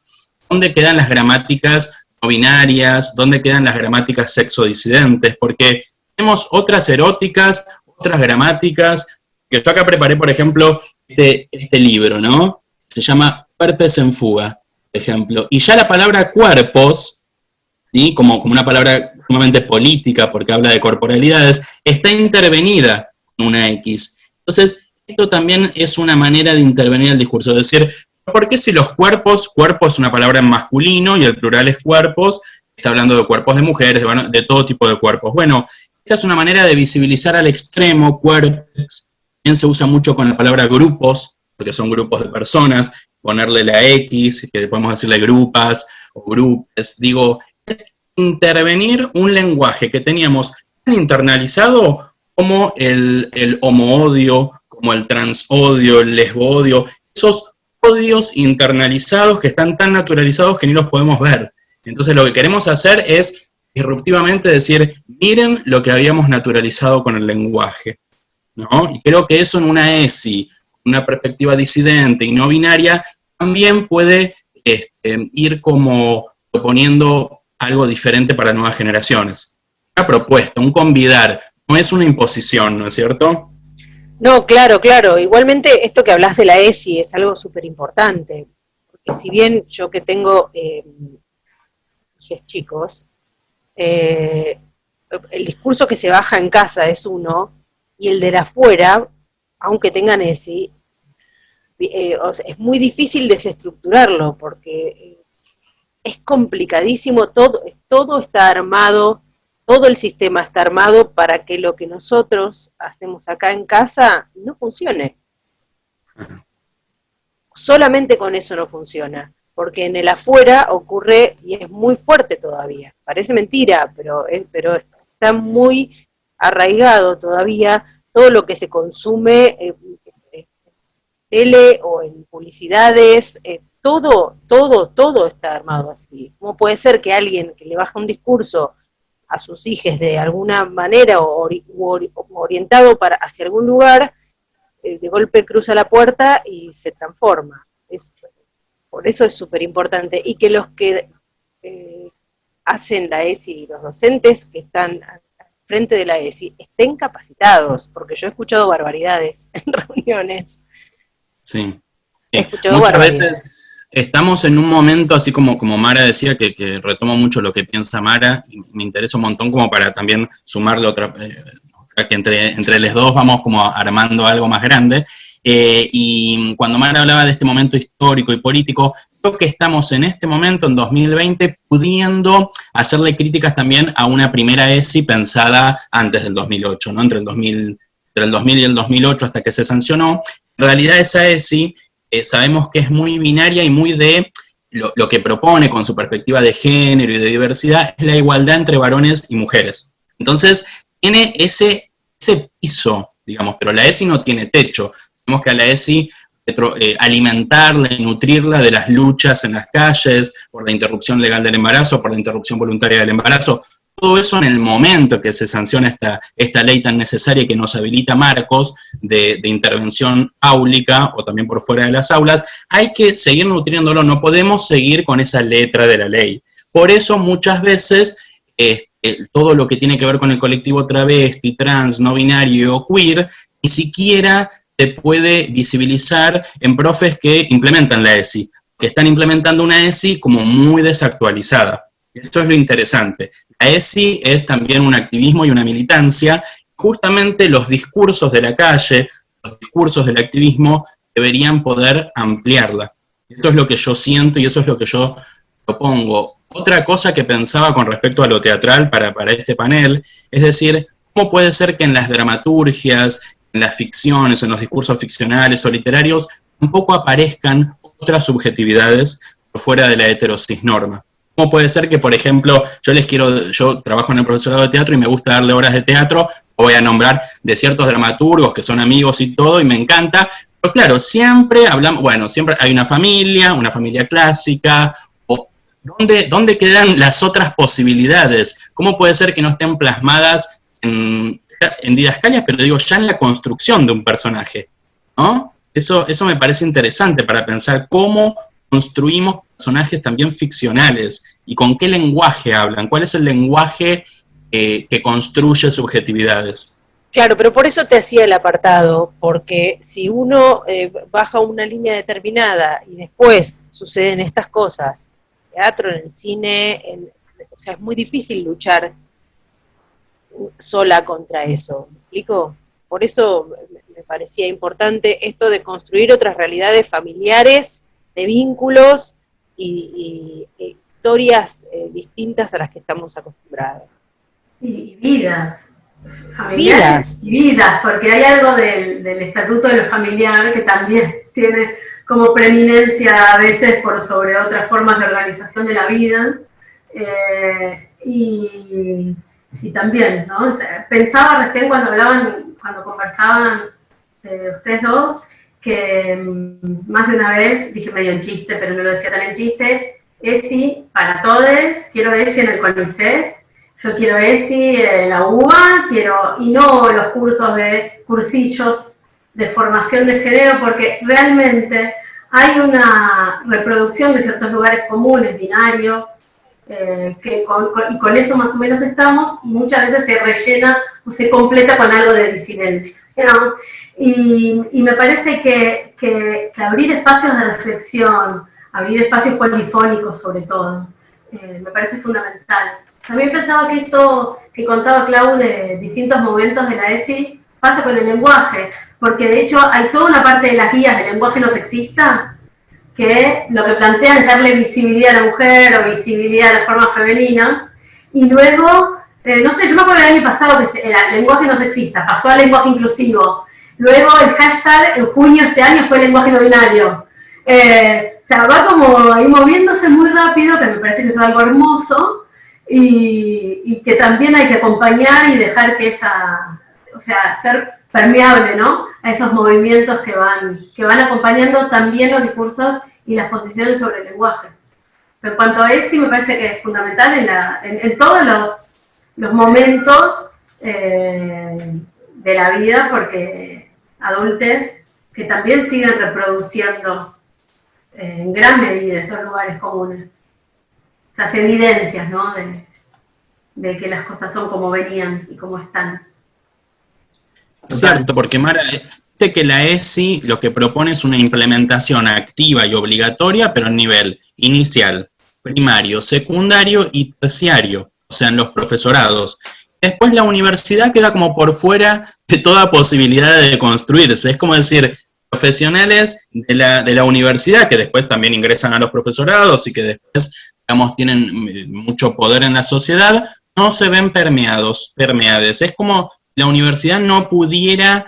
¿dónde quedan las gramáticas no binarias? ¿Dónde quedan las gramáticas sexodisidentes? Porque tenemos otras eróticas, otras gramáticas, que yo acá preparé, por ejemplo, este libro, ¿no? Se llama Cuerpos en fuga, por ejemplo. Y ya la palabra cuerpos, ¿sí? como una palabra sumamente política, porque habla de corporalidades, está intervenida con una X. Entonces, esto también es una manera de intervenir el discurso, es decir, ¿por qué si los cuerpos, cuerpo es una palabra en masculino y el plural es cuerpos, está hablando de cuerpos de mujeres, de todo tipo de cuerpos? Bueno, esta es una manera de visibilizar al extremo, cuerpos, también se usa mucho con la palabra grupos, porque son grupos de personas, ponerle la X, que podemos decirle grupas o grupes, digo, es intervenir un lenguaje que teníamos tan internalizado como el homo-odio, como el trans-odio, el lesbo-odio, esos odios internalizados que están tan naturalizados que ni los podemos ver. Entonces lo que queremos hacer es disruptivamente decir, miren lo que habíamos naturalizado con el lenguaje, ¿no? Y creo que eso en una ESI, una perspectiva disidente y no binaria, también puede ir como proponiendo algo diferente para nuevas generaciones. Una propuesta, un convidar, no es una imposición, ¿no es cierto? No, claro, claro. Igualmente, esto que hablas de la ESI es algo súper importante, porque si bien yo que tengo hijos chicos, el discurso que se baja en casa es uno, y el de la afuera, aunque tengan ESI, es muy difícil desestructurarlo, porque es complicadísimo, todo está armado, todo el sistema está armado para que lo que nosotros hacemos acá en casa no funcione. Solamente con eso no funciona, porque en el afuera ocurre, y es muy fuerte todavía, parece mentira, pero está muy arraigado todavía todo lo que se consume en tele o en publicidades, todo está armado así. ¿Cómo puede ser que alguien que le baja un discurso a sus hijos de alguna manera o orientado hacia algún lugar, de golpe cruza la puerta y se transforma? Por eso es súper importante. Y que los que hacen la ESI, los docentes que están al frente de la ESI, estén capacitados, porque yo he escuchado barbaridades en reuniones. Sí. Muchas veces estamos en un momento, así como Mara decía, que retomo mucho lo que piensa Mara, y me interesa un montón como para también sumarle otra, que entre los dos vamos como armando algo más grande, y cuando Mara hablaba de este momento histórico y político, creo que estamos en este momento, en 2020, pudiendo hacerle críticas también a una primera ESI pensada antes del 2008, ¿no? Entre el 2000 y el 2008 hasta que se sancionó. En realidad esa ESI sabemos que es muy binaria y muy de lo que propone con su perspectiva de género y de diversidad es la igualdad entre varones y mujeres. Entonces tiene ese piso, digamos, pero la ESI no tiene techo. Tenemos que a la ESI alimentarla y nutrirla de las luchas en las calles, por la interrupción legal del embarazo, por la interrupción voluntaria del embarazo. Todo eso en el momento que se sanciona esta ley tan necesaria que nos habilita marcos de intervención áulica o también por fuera de las aulas, hay que seguir nutriéndolo, no podemos seguir con esa letra de la ley. Por eso muchas veces todo lo que tiene que ver con el colectivo travesti, trans, no binario o queer, ni siquiera se puede visibilizar en profes que implementan la ESI, que están implementando una ESI como muy desactualizada. Esto es lo interesante. La ESI es también un activismo y una militancia. Justamente los discursos de la calle, los discursos del activismo, deberían poder ampliarla. Esto es lo que yo siento y eso es lo que yo propongo. Otra cosa que pensaba con respecto a lo teatral para este panel, es decir, ¿cómo puede ser que en las dramaturgias, en las ficciones, en los discursos ficcionales o literarios, tampoco aparezcan otras subjetividades por fuera de la heterocisnorma? ¿Cómo puede ser que, por ejemplo, yo trabajo en el profesorado de teatro y me gusta darle obras de teatro, voy a nombrar de ciertos dramaturgos que son amigos y todo, y me encanta, Pero claro, siempre hablamos, bueno, siempre hay una familia clásica, o ¿dónde quedan las otras posibilidades? ¿Cómo puede ser que no estén plasmadas en didascalias, pero digo, ya en la construcción de un personaje, ¿no? Eso me parece interesante para pensar cómo construimos personajes también ficcionales y con qué lenguaje hablan, cuál es el lenguaje que construye subjetividades. Claro, pero por eso te hacía el apartado, porque si uno baja una línea determinada y después suceden estas cosas, en el teatro, en el cine, o sea, es muy difícil luchar sola contra eso, ¿me explico? Por eso me parecía importante esto de construir otras realidades familiares, de vínculos y historias distintas a las que estamos acostumbrados. Y vidas. Familiares y vidas, porque hay algo del estatuto de lo familiar que también tiene como preeminencia a veces por sobre otras formas de organización de la vida. Y también, ¿no? O sea, pensaba recién cuando conversaban ustedes dos, que más de una vez, dije medio en chiste, pero no lo decía tan en chiste, ESI para todos, quiero ESI en el CONICET, yo quiero ESI en la UBA, y no los cursillos de formación de género, porque realmente hay una reproducción de ciertos lugares comunes, binarios, y con eso más o menos estamos, y muchas veces se rellena o se completa con algo de disidencia, ¿no? Y me parece que abrir espacios de reflexión, abrir espacios polifónicos sobre todo, me parece fundamental. También pensaba que esto que contaba Clau de distintos momentos de la ESI pasa con el lenguaje, porque de hecho hay toda una parte de las guías del lenguaje no sexista que lo que plantean es darle visibilidad a la mujer o visibilidad a las formas femeninas, y luego, no sé, yo me acuerdo del año pasado que era lenguaje no sexista, pasó al lenguaje inclusivo, luego el hashtag en junio de este año fue lenguaje no binario. O sea, va como ahí moviéndose muy rápido, que me parece que es algo hermoso, y que también hay que acompañar y dejar que ser permeable, ¿no? A esos movimientos que van acompañando también los discursos y las posiciones sobre el lenguaje. Pero en cuanto a ESI, me parece que es fundamental en todos los momentos de la vida, porque adultos que también siguen reproduciendo en gran medida esos lugares comunes, esas evidencias, ¿no? De que las cosas son como venían y como están. Cierto, porque Mara, dice que la ESI lo que propone es una implementación activa y obligatoria, pero a nivel inicial, primario, secundario y terciario, o sea, en los profesorados. Después la universidad queda como por fuera de toda posibilidad de construirse. Es como decir, profesionales de la universidad, que después también ingresan a los profesorados y que después, digamos, tienen mucho poder en la sociedad, no se ven permeades. Es como la universidad no pudiera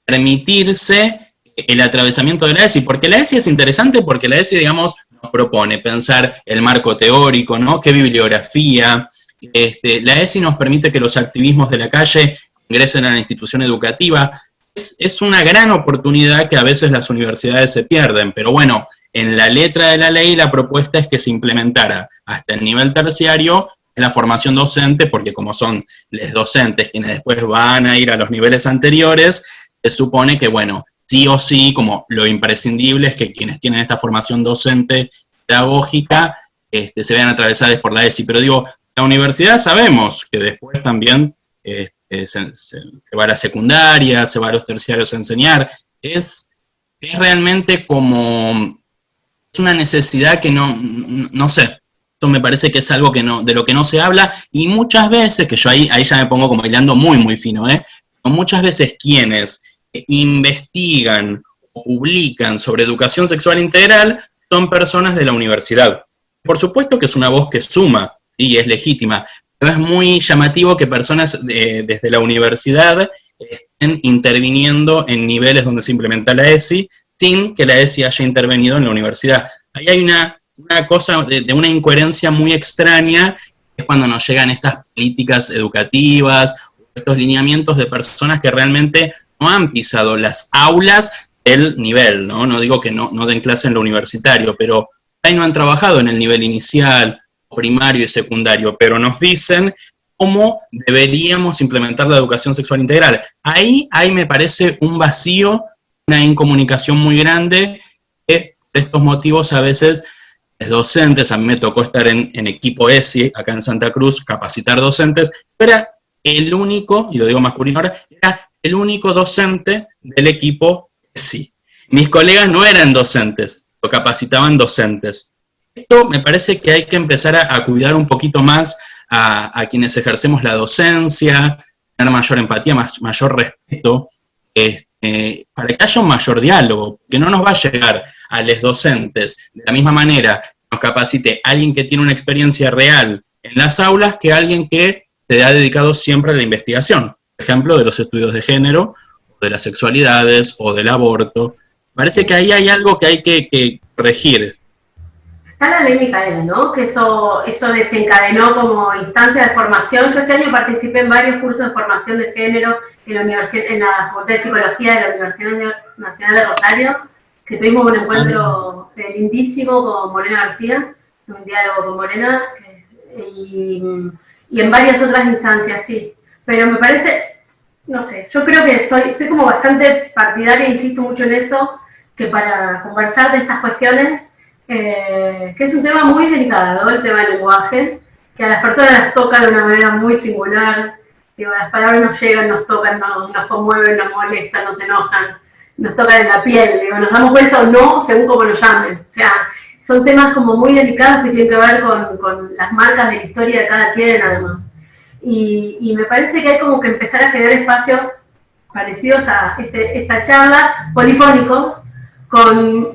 permitirse el atravesamiento de la ESI, porque la ESI es interesante porque la ESI, digamos, nos propone pensar el marco teórico, ¿no? ¿Qué bibliografía? La ESI nos permite que los activismos de la calle ingresen a la institución educativa. Es una gran oportunidad que a veces las universidades se pierden, pero bueno, en la letra de la ley la propuesta es que se implementara hasta el nivel terciario la formación docente, porque como son los docentes quienes después van a ir a los niveles anteriores, se supone que, bueno, sí o sí, como lo imprescindible es que quienes tienen esta formación docente pedagógica se vean atravesadas por la ESI. Pero digo, la universidad sabemos que después también se va a la secundaria, se va a los terciarios a enseñar. Es realmente como, es una necesidad que no sé. Esto me parece que es algo de lo que no se habla, y muchas veces, que yo ahí ya me pongo como hilando muy, muy fino, muchas veces quienes investigan o publican sobre educación sexual integral son personas de la universidad. Por supuesto que es una voz que suma, y es legítima, pero es muy llamativo que personas desde la universidad estén interviniendo en niveles donde se implementa la ESI, sin que la ESI haya intervenido en la universidad. Ahí hay una cosa de una incoherencia muy extraña, es cuando nos llegan estas políticas educativas, estos lineamientos de personas que realmente no han pisado las aulas del nivel, ¿no? No digo que no den clase en lo universitario, pero ahí no han trabajado en el nivel inicial, primario y secundario, pero nos dicen cómo deberíamos implementar la educación sexual integral. Ahí me parece un vacío, una incomunicación muy grande, que por estos motivos a veces los docentes, a mí me tocó estar en equipo ESI, acá en Santa Cruz, capacitar docentes, era el único, y lo digo masculino ahora, era el único docente del equipo ESI. Mis colegas no eran docentes, lo capacitaban docentes. Esto me parece que hay que empezar a cuidar un poquito más a quienes ejercemos la docencia, tener mayor empatía, mayor respeto, para que haya un mayor diálogo, que no nos va a llegar a los docentes de la misma manera que nos capacite alguien que tiene una experiencia real en las aulas que alguien que se ha dedicado siempre a la investigación, por ejemplo, de los estudios de género, o de las sexualidades, o del aborto. Parece que ahí hay algo que hay que corregir. Está la ley Micaela, ¿no? Que eso desencadenó como instancia de formación. Yo este año participé en varios cursos de formación de género en la Facultad de Psicología de la Universidad Nacional de Rosario, que tuvimos un encuentro lindísimo con Morena García, un diálogo con Morena, y en varias otras instancias, sí. Pero me parece, no sé, yo creo que soy como bastante partidaria, insisto mucho en eso, que para conversar de estas cuestiones, que es un tema muy delicado, el tema del lenguaje, que a las personas las toca de una manera muy singular. Digo, las palabras nos llegan, nos tocan, nos conmueven, nos molestan, nos enojan, nos tocan en la piel, digo, nos damos vuelta o no, según como lo llamen. O sea, son temas como muy delicados que tienen que ver con las marcas de la historia de cada quien, además. Y me parece que hay como que empezar a generar espacios parecidos a esta charla, polifónicos, con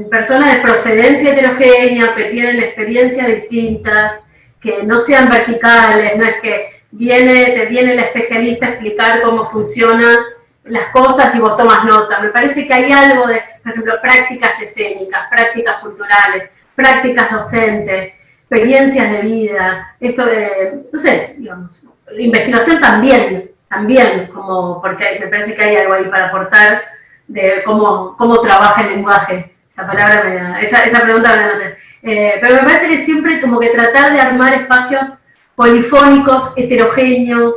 personas de procedencia heterogénea, que tienen experiencias distintas, que no sean verticales, no es que te viene la especialista a explicar cómo funcionan las cosas y vos tomas nota. Me parece que hay algo de, por ejemplo, prácticas escénicas, prácticas culturales, prácticas docentes, experiencias de vida, esto de, no sé, digamos, investigación también, como porque me parece que hay algo ahí para aportar de cómo trabaja el lenguaje. Esa palabra esa pregunta me la noté. Pero me parece que siempre como que tratar de armar espacios polifónicos, heterogéneos,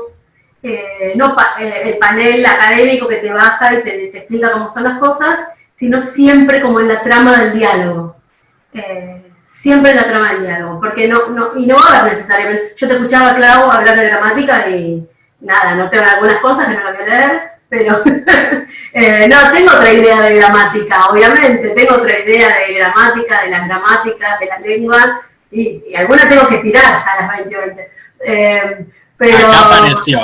no el panel académico que te baja y te explica cómo son las cosas, sino siempre como en la trama del diálogo. Siempre en la trama del diálogo, porque no va a haber necesariamente. Yo te escuchaba, Clau, hablar de gramática y nada, no tengo algunas cosas que no las voy a leer, pero no, tengo otra idea de gramática, obviamente, tengo otra idea de gramática, de las gramáticas, de la lengua, y algunas tengo que tirar ya a las 20. Pero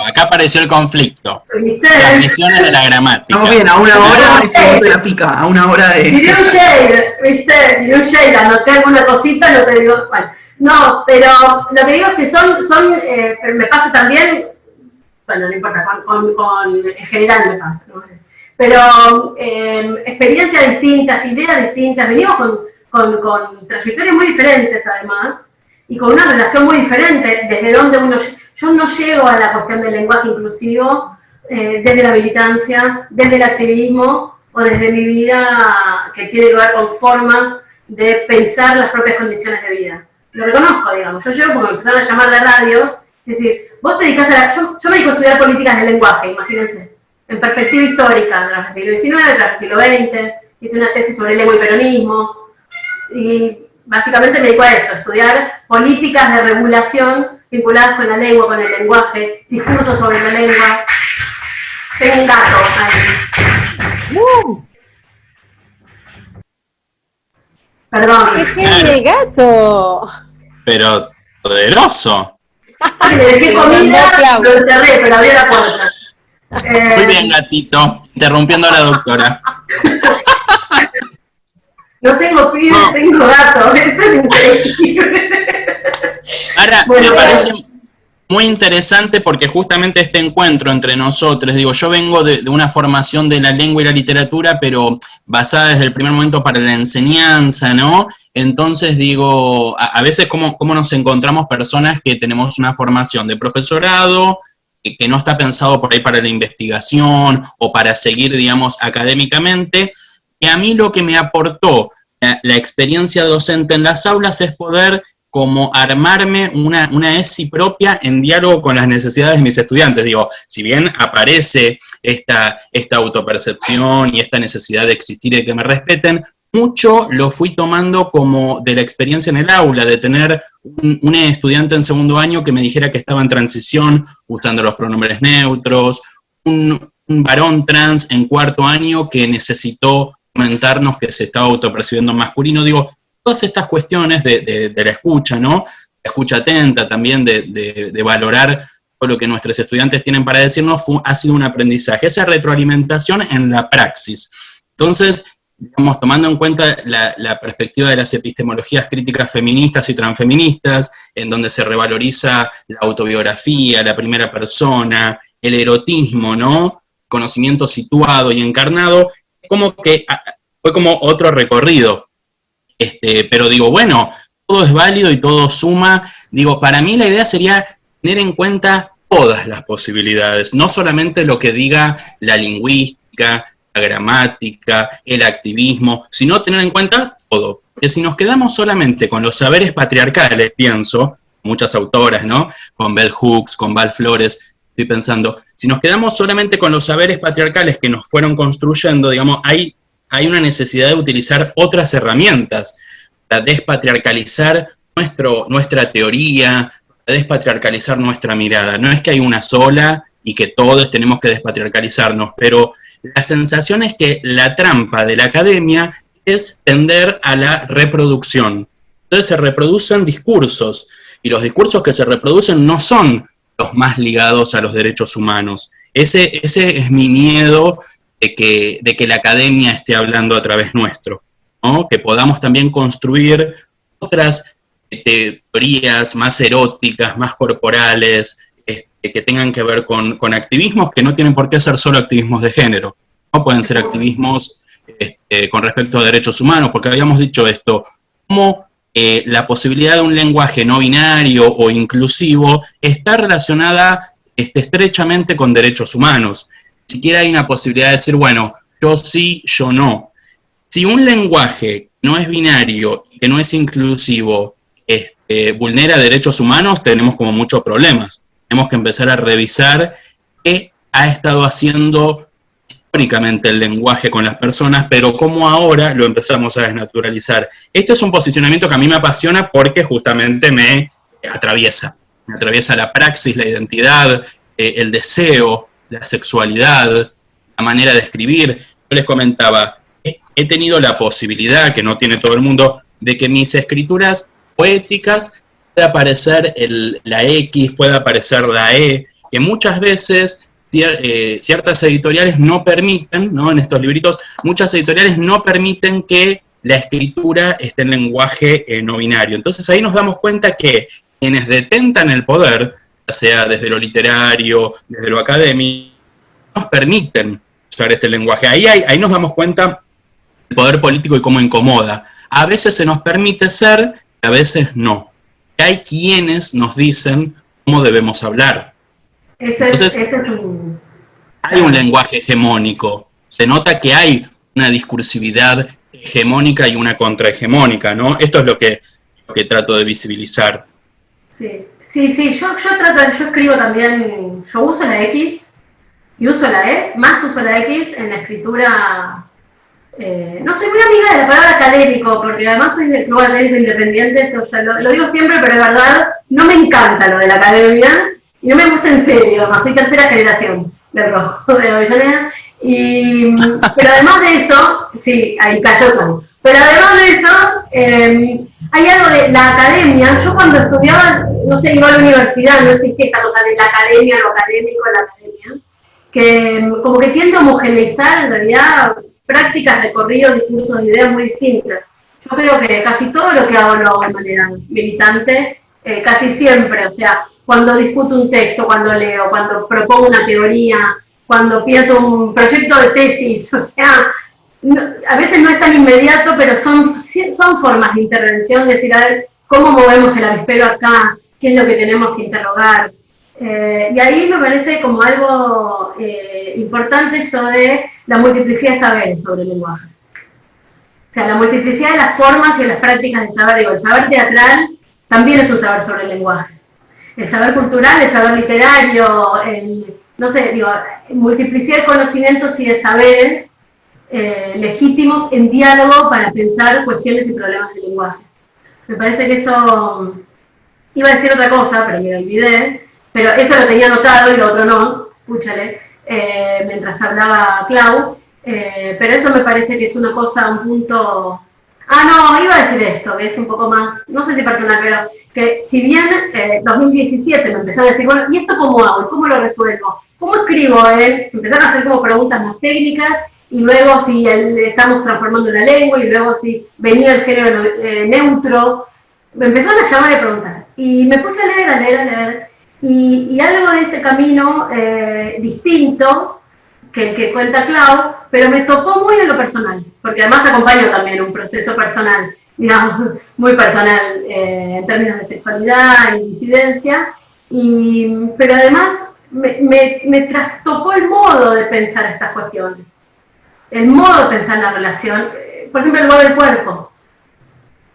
acá apareció el conflicto. ¿Viste? Las visiones de la gramática. Estamos bien, a una hora de la pica, a una hora de... Tiré un shade, ¿viste? Tiré un shade, anoté alguna cosita, no te digo... Bueno, no, pero lo que digo es que me pasa también, bueno, no importa, en general me pasa, ¿no? Pero experiencias distintas, ideas distintas, venimos con trayectorias muy diferentes además, y con una relación muy diferente desde donde yo no llego a la cuestión del lenguaje inclusivo desde la militancia, desde el activismo o desde mi vida que tiene que ver con formas de pensar las propias condiciones de vida. Lo reconozco, digamos. Yo llego porque me empezaron a llamar de radios, es decir, vos te dedicás yo me dedico a estudiar políticas del lenguaje, imagínense, en perspectiva histórica, tras el siglo XIX, tras el siglo XX, hice una tesis sobre lengua y peronismo, y básicamente me dedico a eso, a estudiar políticas de regulación vinculadas con la lengua, con el lenguaje, discursos sobre la lengua. Tengo un gato ahí. Perdón. ¡Qué tiene gato! Pero poderoso. Le dejé comida, lo encerré, pero abrí la puerta. Muy bien, gatito. Interrumpiendo a la doctora. No tengo pibes, tengo gato. Esto es increíble. Ahora, me parece muy interesante porque justamente este encuentro entre nosotros, digo, yo vengo de una formación de la lengua y la literatura, pero basada desde el primer momento para la enseñanza, ¿no? Entonces, digo, a veces cómo nos encontramos personas que tenemos una formación de profesorado, que no está pensado por ahí para la investigación o para seguir, digamos, académicamente. Y a mí lo que me aportó la experiencia docente en las aulas es poder como armarme una ESI propia en diálogo con las necesidades de mis estudiantes. Digo, si bien aparece esta autopercepción y esta necesidad de existir y de que me respeten, mucho lo fui tomando como de la experiencia en el aula, de tener un estudiante en segundo año que me dijera que estaba en transición usando los pronombres neutros, un varón trans en cuarto año que necesitó comentarnos que se estaba autopercibiendo masculino. Digo, todas estas cuestiones de la escucha, ¿no? La escucha atenta también, de valorar todo lo que nuestros estudiantes tienen para decirnos, ha sido un aprendizaje, esa retroalimentación en la praxis. Entonces, digamos, tomando en cuenta la perspectiva de las epistemologías críticas feministas y transfeministas, en donde se revaloriza la autobiografía, la primera persona, el erotismo, ¿no? Conocimiento situado y encarnado, como que fue como otro recorrido. Pero digo, bueno, todo es válido y todo suma. Digo, para mí la idea sería tener en cuenta todas las posibilidades, no solamente lo que diga la lingüística, la gramática, el activismo, sino tener en cuenta todo. Porque si nos quedamos solamente con los saberes patriarcales, pienso, muchas autoras, ¿no? Con Bell Hooks, con Val Flores, estoy pensando, si nos quedamos solamente con los saberes patriarcales que nos fueron construyendo, digamos, hay una necesidad de utilizar otras herramientas para despatriarcalizar nuestra teoría, para despatriarcalizar nuestra mirada. No es que hay una sola y que todos tenemos que despatriarcalizarnos, pero la sensación es que la trampa de la academia es tender a la reproducción. Entonces se reproducen discursos, y los discursos que se reproducen no son los más ligados a los derechos humanos. Ese es mi miedo de que la academia esté hablando a través nuestro, ¿no? Que podamos también construir otras teorías más eróticas, más corporales, que tengan que ver con activismos que no tienen por qué ser solo activismos de género, ¿no? Pueden ser activismos con respecto a derechos humanos, porque habíamos dicho esto, como la posibilidad de un lenguaje no binario o inclusivo está relacionada estrechamente con derechos humanos. Ni siquiera hay una posibilidad de decir, bueno, yo sí, yo no. Si un lenguaje no es binario, que no es inclusivo, vulnera derechos humanos, tenemos como muchos problemas. Tenemos que empezar a revisar qué ha estado haciendo históricamente el lenguaje con las personas, pero cómo ahora lo empezamos a desnaturalizar. Este es un posicionamiento que a mí me apasiona porque justamente me atraviesa la praxis, la identidad, el deseo, la sexualidad, la manera de escribir. Yo les comentaba, he tenido la posibilidad, que no tiene todo el mundo, de que mis escrituras poéticas pueda aparecer la X, pueda aparecer la E, que muchas veces ciertas editoriales no permiten, ¿no? En estos libritos, muchas editoriales no permiten que la escritura esté en lenguaje no binario. Entonces ahí nos damos cuenta que quienes detentan el poder, ya sea desde lo literario, desde lo académico, nos permiten usar este lenguaje. Ahí nos damos cuenta del poder político y cómo incomoda. A veces se nos permite ser, a veces no. Hay quienes nos dicen cómo debemos hablar. Entonces, hay un lenguaje hegemónico. Se nota que hay una discursividad hegemónica y una contrahegemónica, ¿no? Esto es lo que trato de visibilizar. Sí, yo escribo también, yo uso la X y uso la E, más uso la X en la escritura. No soy muy amiga de la palabra académico, porque además soy del Club Académico Independiente, esto ya lo digo siempre, pero es verdad, no me encanta lo de la academia, y no me gusta en serio, además soy tercera generación del Rojo, de Avellaneda, pero además de eso, sí, ahí cayó todo, pero además de eso, hay algo de la academia. Yo cuando estudiaba, no sé, iba a la universidad, no existía esta cosa de la academia, lo académico, la academia, que como que tiende a homogeneizar en realidad prácticas, recorridos, discursos, ideas muy distintas. Yo creo que casi todo lo que hago lo hago de manera militante, casi siempre, o sea, cuando discuto un texto, cuando leo, cuando propongo una teoría, cuando pienso un proyecto de tesis, o sea, a veces no es tan inmediato, pero son formas de intervención, decir, a ver, ¿cómo movemos el avispero acá? ¿Qué es lo que tenemos que interrogar? Y ahí me parece como algo importante esto de la multiplicidad de saberes sobre el lenguaje. O sea, la multiplicidad de las formas y de las prácticas del saber. Digo, el saber teatral también es un saber sobre el lenguaje. El saber cultural, el saber literario, no sé, digo, multiplicidad de conocimientos y de saberes legítimos en diálogo para pensar cuestiones y problemas del lenguaje. Me parece que eso... Iba a decir otra cosa, pero me lo olvidé. Pero eso lo tenía anotado y lo otro no, escúchale, mientras hablaba Clau. Pero eso me parece que es una cosa, un punto... no, iba a decir esto, que es un poco más, no sé si personal, pero que si bien 2017 me empezaron a decir, bueno, ¿y esto cómo hago? ¿Cómo lo resuelvo? ¿Cómo escribo? Empezaron a hacer como preguntas más técnicas, y luego si estamos transformando la lengua, y luego si venía el género neutro. Me empezaron a llamar y a preguntar. Y me puse a leer, y algo de ese camino distinto que el que cuenta Clau, pero me tocó muy en lo personal, porque además acompaño también un proceso personal, digamos, muy personal en términos de sexualidad y disidencia, pero además me trastocó el modo de pensar estas cuestiones, el modo de pensar la relación, por ejemplo, el modo del cuerpo.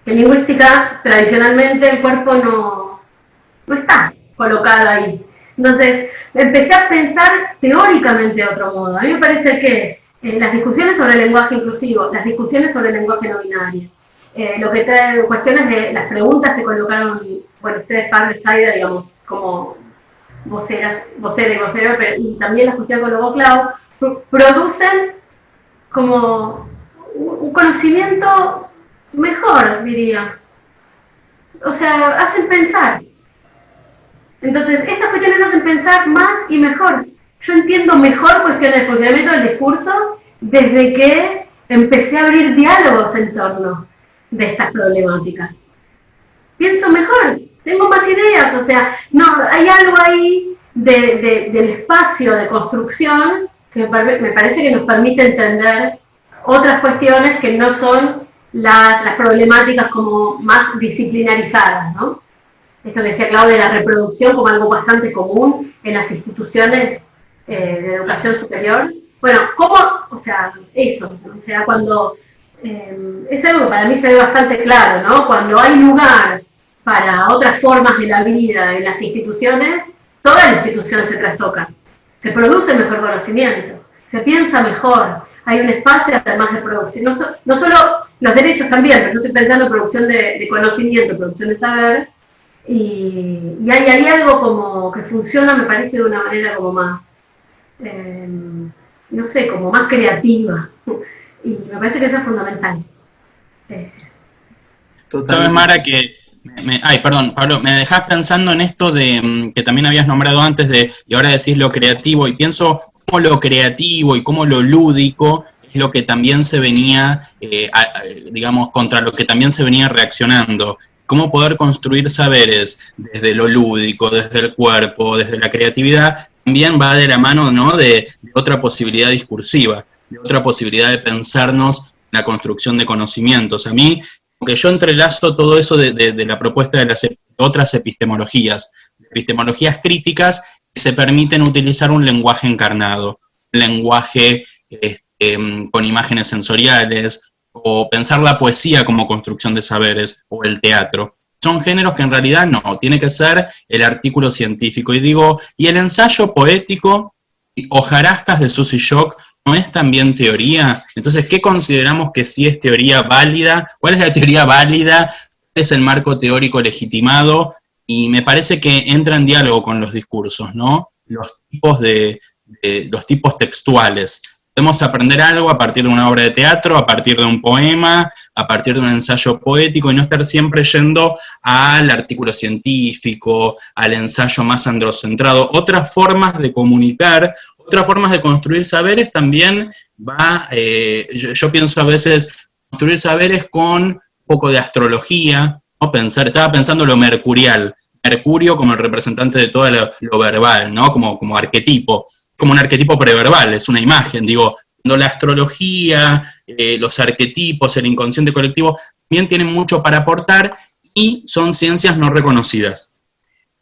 En lingüística, tradicionalmente, el cuerpo no está colocado ahí. Entonces, empecé a pensar teóricamente de otro modo. A mí me parece que las discusiones sobre el lenguaje inclusivo, las discusiones sobre el lenguaje no binario, lo que trae cuestiones de las preguntas que colocaron, bueno, ustedes, Pablo y Zaida, digamos, como vocera y vocero, y también las cuestiones que colocó Clau, producen como un conocimiento mejor, diría. O sea, hacen pensar. Entonces, estas cuestiones hacen pensar más y mejor. Yo entiendo mejor cuestiones de funcionamiento del discurso desde que empecé a abrir diálogos en torno de estas problemáticas. Pienso mejor, tengo más ideas, o sea, no, hay algo ahí del espacio de construcción que me parece que nos permite entender otras cuestiones que no son las problemáticas como más disciplinarizadas, ¿no? Esto que decía Claudia de la reproducción como algo bastante común en las instituciones de educación superior. Bueno, ¿cómo? O sea, eso, o sea, cuando... es algo que para mí se ve bastante claro, ¿no? Cuando hay lugar para otras formas de la vida en las instituciones, toda la institución se trastoca. Se produce mejor conocimiento, se piensa mejor, hay un espacio además de producción. No solo los derechos también, pero yo estoy pensando en producción de conocimiento, producción de saber, y hay algo como que funciona, me parece, de una manera como más, no sé, como más creativa. Y me parece que eso es fundamental. ¿Sabes, Mara, que... perdón, Pablo, me dejás pensando en esto de que también habías nombrado antes y ahora decís lo creativo, y pienso cómo lo creativo y cómo lo lúdico es lo que también se venía, digamos, contra lo que también se venía reaccionando. Cómo poder construir saberes desde lo lúdico, desde el cuerpo, desde la creatividad, también va de la mano, ¿no?, de otra posibilidad discursiva, de otra posibilidad de pensarnos en la construcción de conocimientos. A mí, porque yo entrelazo todo eso de la propuesta de las otras epistemologías críticas que se permiten utilizar un lenguaje encarnado, un lenguaje con imágenes sensoriales, o pensar la poesía como construcción de saberes, o el teatro. Son géneros que en realidad no, tiene que ser el artículo científico. Y digo, ¿y el ensayo poético, hojarascas de Susy Shock, no es también teoría? Entonces, ¿qué consideramos que sí es teoría válida? ¿Cuál es la teoría válida? ¿Cuál es el marco teórico legitimado? Y me parece que entra en diálogo con los discursos, ¿no? Los tipos textuales. Podemos aprender algo a partir de una obra de teatro, a partir de un poema, a partir de un ensayo poético, y no estar siempre yendo al artículo científico, al ensayo más androcentrado. Otras formas de comunicar, otras formas de construir saberes también yo pienso a veces, construir saberes con un poco de astrología, ¿no? Estaba pensando lo mercurial, Mercurio como el representante de todo lo verbal, ¿no? Como arquetipo. Como un arquetipo preverbal, es una imagen, digo, cuando la astrología, los arquetipos, el inconsciente colectivo, también tienen mucho para aportar y son ciencias no reconocidas.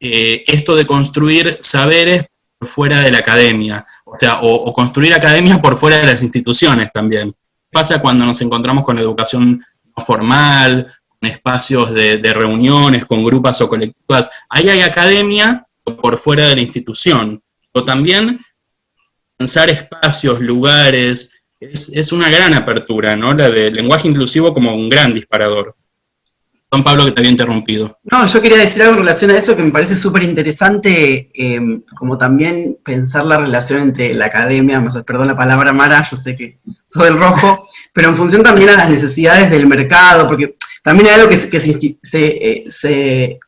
esto de construir saberes por fuera de la academia, o sea, o construir academia por fuera de las instituciones también. ¿Qué pasa cuando nos encontramos con educación no formal, con espacios de reuniones, con grupos o colectivas? Ahí hay academia por fuera de la institución. O también pensar espacios, lugares, es una gran apertura, ¿no? La del lenguaje inclusivo como un gran disparador. Juan Pablo, que te había interrumpido. No, yo quería decir algo en relación a eso que me parece súper interesante, como también pensar la relación entre la academia, perdón la palabra Mara, yo sé que soy del rojo, pero en función también a las necesidades del mercado, porque también hay algo que se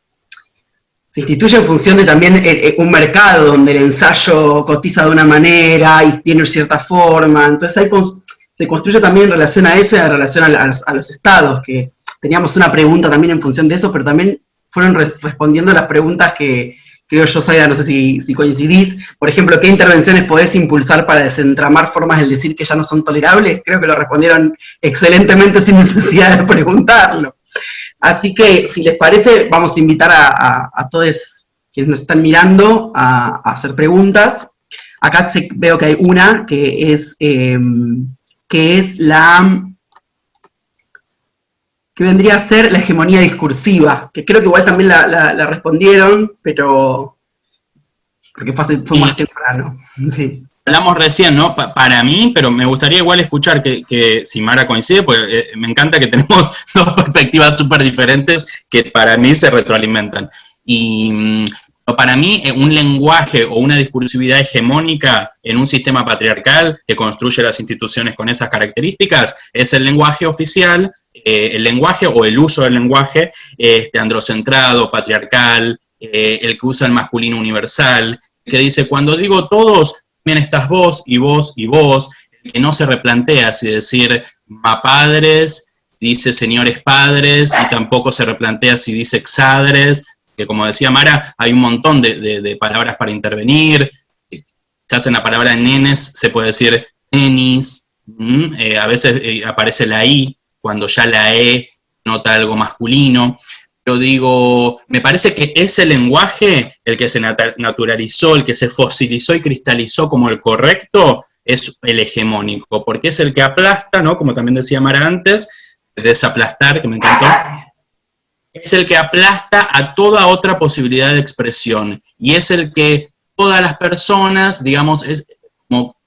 instituye en función de también un mercado donde el ensayo cotiza de una manera y tiene cierta forma, entonces ahí se construye también en relación a eso y en relación a los estados, que teníamos una pregunta también en función de eso, pero también fueron respondiendo las preguntas que creo yo, Zaida, no sé si coincidís. Por ejemplo, ¿qué intervenciones podés impulsar para desentramar formas del decir que ya no son tolerables? Creo que lo respondieron excelentemente sin necesidad de preguntarlo. Así que, si les parece, vamos a invitar a todos quienes nos están mirando a hacer preguntas. Acá veo que hay una que es la... que vendría a ser la hegemonía discursiva, que creo que igual también la respondieron, pero porque fue más temprano. Sí. Hablamos recién, ¿no? Para mí, pero me gustaría igual escuchar que si Mara coincide, pues me encanta que tenemos dos perspectivas súper diferentes que para mí se retroalimentan. Y para mí, un lenguaje o una discursividad hegemónica en un sistema patriarcal que construye las instituciones con esas características es el lenguaje oficial, el lenguaje o el uso del lenguaje androcentrado, patriarcal, el que usa el masculino universal, que dice, cuando digo todos, también estás vos y vos y vos, que no se replantea si decir padres, dice señores padres, y tampoco se replantea si dice exadres, que como decía Mara, hay un montón de palabras para intervenir, quizás en la palabra nenes se puede decir nenis, a veces aparece la I, cuando ya la E nota algo masculino. Yo digo, me parece que ese lenguaje, el que se naturalizó, el que se fosilizó y cristalizó como el correcto, es el hegemónico, porque es el que aplasta, ¿no? Como también decía Mara antes, desaplastar, que me encantó, es el que aplasta a toda otra posibilidad de expresión, y es el que todas las personas, digamos, es como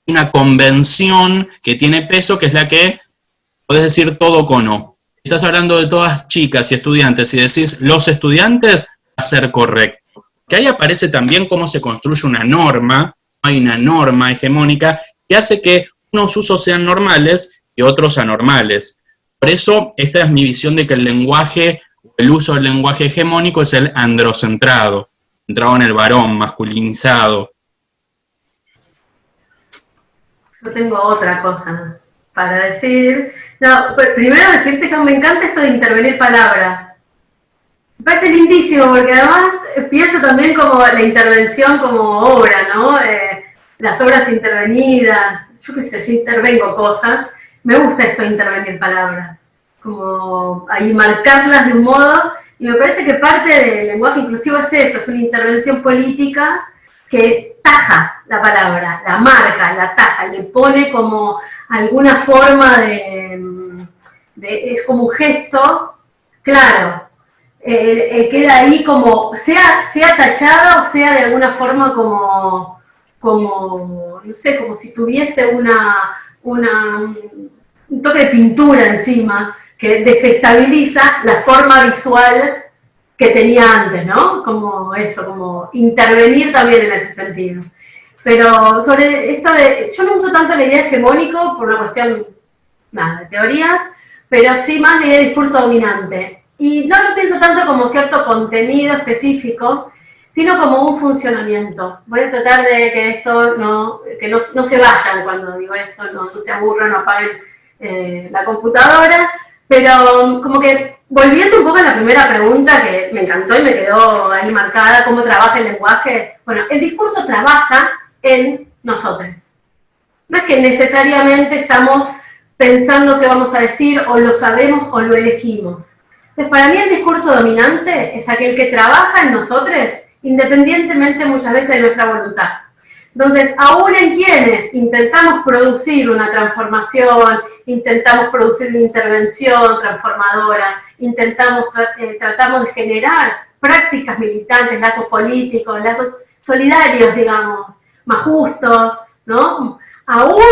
una convención que tiene peso, que es la que podés decir todo con no. Estás hablando de todas chicas y estudiantes y decís los estudiantes, va a ser correcto. Que ahí aparece también cómo se construye una norma, hay una norma hegemónica que hace que unos usos sean normales y otros anormales. Por eso, esta es mi visión de que el lenguaje, el uso del lenguaje hegemónico es el androcentrado, centrado en el varón, masculinizado. Yo tengo otra cosa para decir. No, primero decirte que me encanta esto de intervenir palabras. Me parece lindísimo, porque además pienso también como la intervención como obra, ¿no? Las obras intervenidas, yo qué sé, yo intervengo cosas. Me gusta esto de intervenir palabras, como ahí marcarlas de un modo, y me parece que parte del lenguaje inclusivo es eso, es una intervención política que taja la palabra, la marca, la taja, le pone como alguna forma es como un gesto, claro, queda ahí como, sea tachada o sea de alguna forma como no sé, como si tuviese un toque de pintura encima que desestabiliza la forma visual que tenía antes, ¿no? Como eso, como intervenir también en ese sentido. Pero sobre esto yo no uso tanto la idea hegemónico por una cuestión, nada, de teorías, pero sí más la idea de discurso dominante. Y no lo pienso tanto como cierto contenido específico, sino como un funcionamiento. Voy a tratar de que esto no se vayan cuando digo esto, no se aburran, no apaguen la computadora, pero como que volviendo un poco a la primera pregunta que me encantó y me quedó ahí marcada, ¿cómo trabaja el lenguaje? Bueno, el discurso trabaja en nosotros. No es que necesariamente estamos pensando qué vamos a decir, o lo sabemos o lo elegimos. Entonces, para mí el discurso dominante es aquel que trabaja en nosotros independientemente muchas veces de nuestra voluntad. Entonces, aún en quienes intentamos producir una transformación, intentamos producir una intervención transformadora, tratamos de generar prácticas militantes, lazos políticos, lazos solidarios, digamos, más justos, ¿no? Aún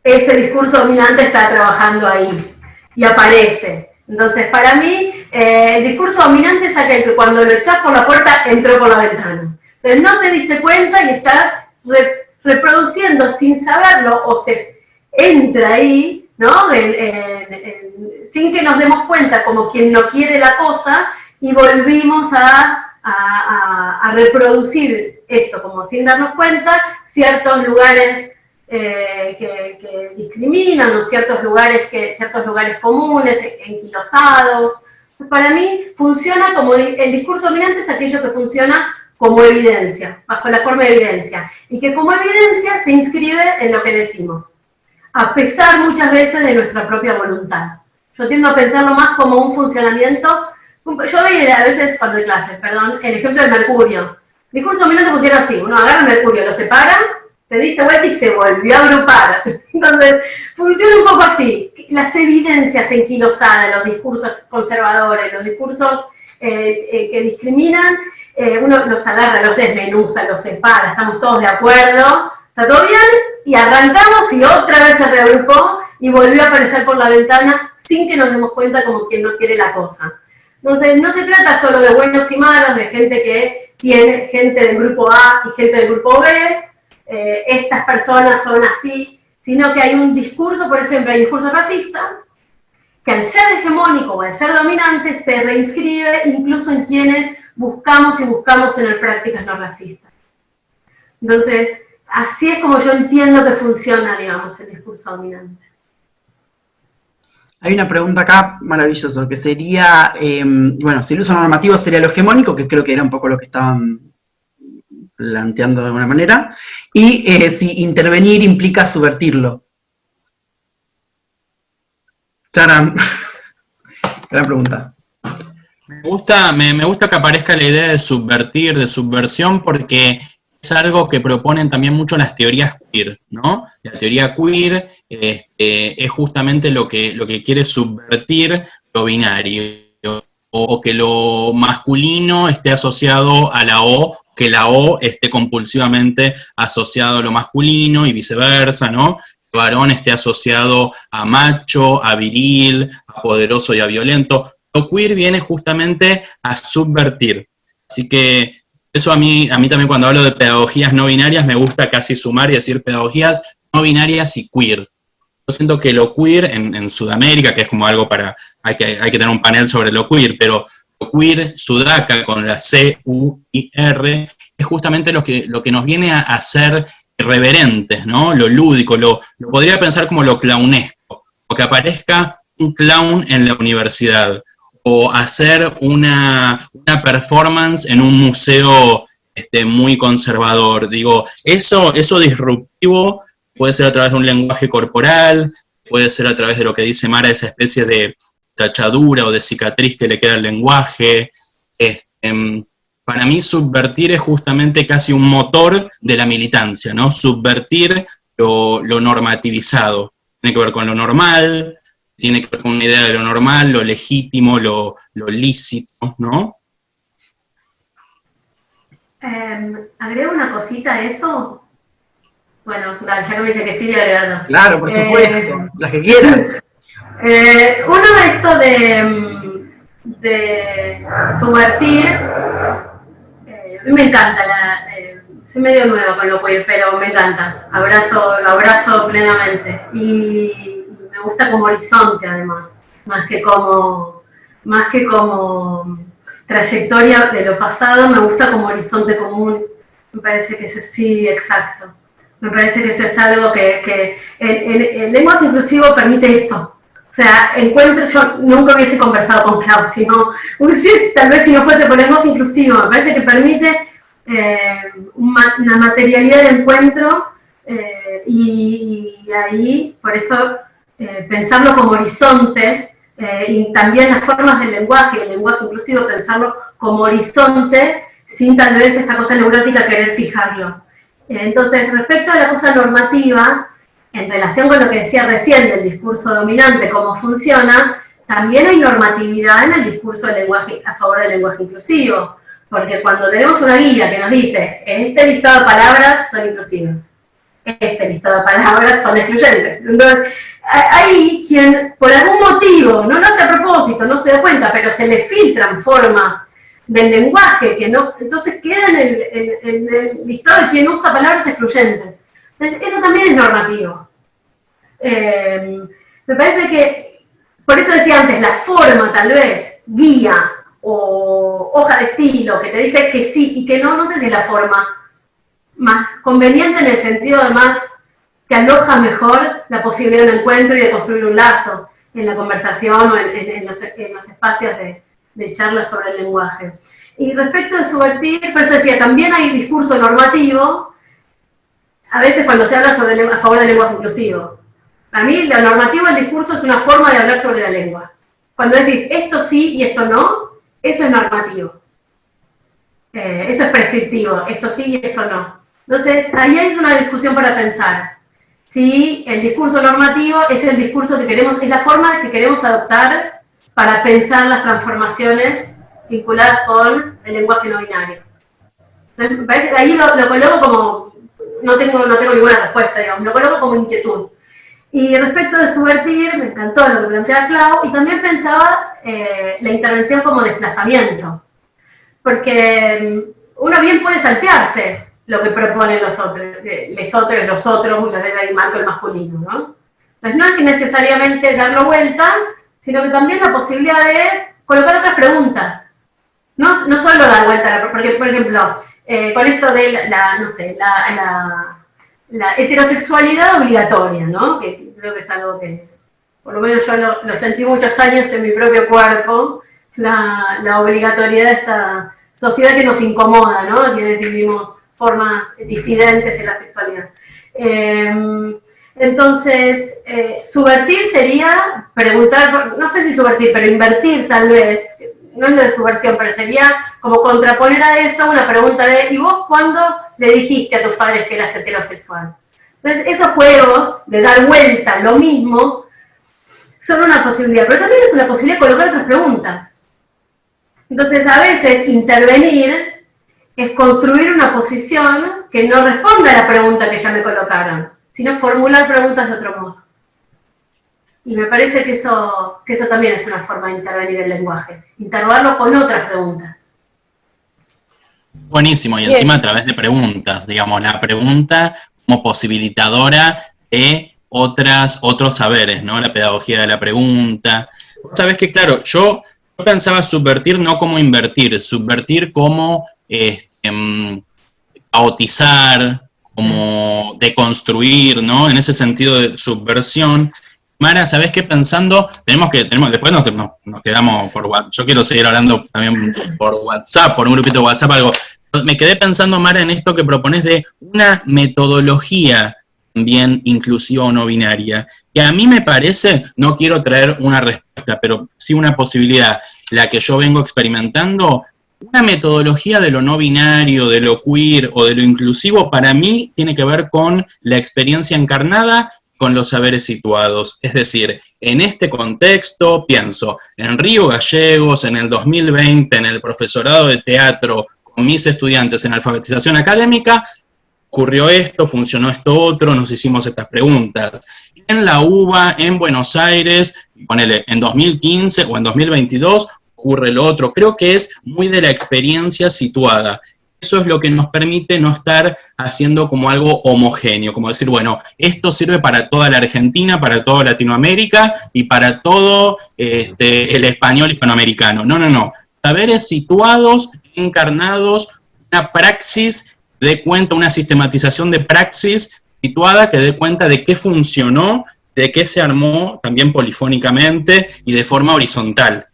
ese discurso dominante está trabajando ahí y aparece. Entonces, para mí, el discurso dominante es aquel que cuando lo echás por la puerta, entró por la ventana. Entonces, no te diste cuenta y estás reproduciendo sin saberlo, o se entra ahí, ¿no? Sin que nos demos cuenta, como quien no quiere la cosa, y volvimos a reproducir eso, como sin darnos cuenta, ciertos lugares que discriminan, o ciertos lugares comunes, enquilosados. Para mí funciona como, el discurso dominante es aquello que funciona como evidencia, bajo la forma de evidencia, y que como evidencia se inscribe en lo que decimos, a pesar muchas veces de nuestra propia voluntad. Yo tiendo a pensarlo más como un funcionamiento. Yo doy a veces cuando doy clases, el ejemplo del mercurio. El discurso dominante funciona así: uno agarra el mercurio, lo separa, te diste vuelta y se volvió a agrupar. Entonces, funciona un poco así. Las evidencias enquilosadas, los discursos conservadores, los discursos que discriminan, uno los agarra, los desmenuza, los separa, estamos todos de acuerdo, está todo bien, y arrancamos y otra vez se reagrupó y volvió a aparecer por la ventana sin que nos demos cuenta, como quien no quiere la cosa. Entonces, no se trata solo de buenos y malos, de gente que tiene gente del grupo A y gente del grupo B, estas personas son así, sino que hay un discurso, por ejemplo, hay un discurso racista, que al ser hegemónico o al ser dominante se reinscribe incluso en quienes buscamos tener prácticas no racistas. Entonces, así es como yo entiendo que funciona, digamos, el discurso dominante. Hay una pregunta acá, maravilloso, que sería, bueno, si el uso normativo sería lo hegemónico, que creo que era un poco lo que estaban planteando de alguna manera, y si intervenir implica subvertirlo. Charan, gran pregunta. Me gusta que aparezca la idea de subvertir, de subversión, porque es algo que proponen también mucho las teorías queer, ¿no? La teoría queer es justamente lo que quiere subvertir lo binario, o que lo masculino esté asociado a la O, que la O esté compulsivamente asociado a lo masculino y viceversa, ¿no? Que el varón esté asociado a macho, a viril, a poderoso y a violento. Lo queer viene justamente a subvertir. Así que eso a mí también, cuando hablo de pedagogías no binarias, me gusta casi sumar y decir pedagogías no binarias y queer. Yo siento que lo queer en Sudamérica, que es como algo hay que tener un panel sobre lo queer, pero lo queer, sudaca con la C-U-I-R, es justamente lo que nos viene a hacer irreverentes, ¿no? Lo lúdico, lo podría pensar como lo clownesco, o que aparezca un clown en la universidad, o hacer una performance en un museo muy conservador. Digo, eso disruptivo puede ser a través de un lenguaje corporal, puede ser a través de lo que dice Mara, esa especie de tachadura o de cicatriz que le queda al lenguaje. Para mí subvertir es justamente casi un motor de la militancia, ¿no? Subvertir lo normativizado. Tiene que ver con lo normal, tiene que ver con una idea de lo normal, lo legítimo, lo lícito, ¿no? ¿Agrego una cosita a eso? Bueno, ya que me dice que sí, voy a agregarlo. Claro, por supuesto, las que quieras. Uno de esto de subvertir, a mí me encanta, soy medio nueva con lo queer, pero me encanta, abrazo plenamente. Y me gusta como horizonte, además, más que como trayectoria de lo pasado, me gusta como horizonte común. Me parece que eso es sí, exacto. Me parece que eso es algo que el lenguaje inclusivo permite esto. O sea, yo nunca hubiese conversado con Klaus, tal vez si no fuese por lenguaje inclusivo, me parece que permite una materialidad de encuentro, y ahí, por eso, pensarlo como horizonte y también las formas del lenguaje, el lenguaje inclusivo, pensarlo como horizonte, sin tal vez esta cosa neurótica querer fijarlo. Entonces, respecto a la cosa normativa, en relación con lo que decía recién del discurso dominante, cómo funciona, también hay normatividad en el discurso del lenguaje, a favor del lenguaje inclusivo, porque cuando tenemos una guía que nos dice, este listado de palabras son inclusivas, este listado de palabras son excluyentes. Entonces, hay quien, por algún motivo, no lo hace a propósito, no se da cuenta, pero se le filtran formas del lenguaje que no, entonces queda en el listado de quien usa palabras excluyentes. Entonces, eso también es normativo. Me parece que, por eso decía antes, la forma tal vez, guía o hoja de estilo, que te dice que sí y que no, no sé si es la forma más conveniente en el sentido de más que aloja mejor la posibilidad de un encuentro y de construir un lazo en la conversación o en los espacios de charla sobre el lenguaje. Y respecto de subvertir, por eso decía, también hay discurso normativo, a veces cuando se habla a favor del lenguaje inclusivo. Para mí, lo normativo del discurso es una forma de hablar sobre la lengua. Cuando decís esto sí y esto no, eso es normativo. Eso es prescriptivo, esto sí y esto no. Entonces, ahí hay una discusión para pensar. Si el discurso normativo es el discurso que queremos, es la forma que queremos adoptar para pensar las transformaciones vinculadas con el lenguaje no binario. Entonces, me parece que ahí lo coloco como, no tengo ninguna respuesta, digamos, lo coloco como inquietud. Y respecto de subvertir, me encantó lo que planteaba Clau, y también pensaba la intervención como desplazamiento. Porque uno bien puede saltearse lo que proponen los otros, muchas veces hay marco el masculino, ¿no? Entonces no es que necesariamente darlo vuelta, sino que también la posibilidad de colocar otras preguntas. No solo dar vuelta, porque, por ejemplo, con esto de la heterosexualidad obligatoria, ¿no? Que creo que es algo que, por lo menos yo lo sentí muchos años en mi propio cuerpo, la obligatoriedad de esta sociedad que nos incomoda, ¿no? Quienes vivimos formas disidentes de la sexualidad. Entonces, subvertir sería preguntar, no sé si subvertir, pero invertir tal vez, no es lo de subversión, pero sería como contraponer a eso una pregunta de, ¿y vos cuándo le dijiste a tus padres que eras heterosexual? Entonces, esos juegos de dar vuelta lo mismo son una posibilidad, pero también es una posibilidad de colocar otras preguntas. Entonces, a veces intervenir es construir una posición que no responda a la pregunta que ya me colocaron, sino formular preguntas de otro modo. Y me parece que eso también es una forma de intervenir el lenguaje, interrogarlo con otras preguntas. Buenísimo, y encima a través de preguntas, digamos, la pregunta como posibilitadora de otros saberes, ¿no? La pedagogía de la pregunta. Sabes que, claro, yo pensaba subvertir no como invertir, subvertir como caotizar, como deconstruir, ¿no? En ese sentido de subversión. Mara, ¿sabés qué? Pensando, después nos quedamos por WhatsApp, yo quiero seguir hablando también por WhatsApp, por un grupito de WhatsApp, algo. Me quedé pensando, Mara, en esto que propones de una metodología también inclusiva o no binaria, que a mí me parece, no quiero traer una respuesta, pero sí una posibilidad, la que yo vengo experimentando, una metodología de lo no binario, de lo queer o de lo inclusivo, para mí tiene que ver con la experiencia encarnada, con los saberes situados. Es decir, en este contexto, pienso en Río Gallegos, en el 2020, en el profesorado de teatro, con mis estudiantes en alfabetización académica, ocurrió esto, funcionó esto otro, nos hicimos estas preguntas. En la UBA, en Buenos Aires, ponele, en 2015 o en 2022, ocurre lo otro. Creo que es muy de la experiencia situada. Eso es lo que nos permite no estar haciendo como algo homogéneo, como decir, bueno, esto sirve para toda la Argentina, para toda Latinoamérica y para todo el español hispanoamericano. No. Saberes situados, encarnados, una praxis dé cuenta, una sistematización de praxis situada que dé cuenta de qué funcionó, de qué se armó también polifónicamente y de forma horizontal.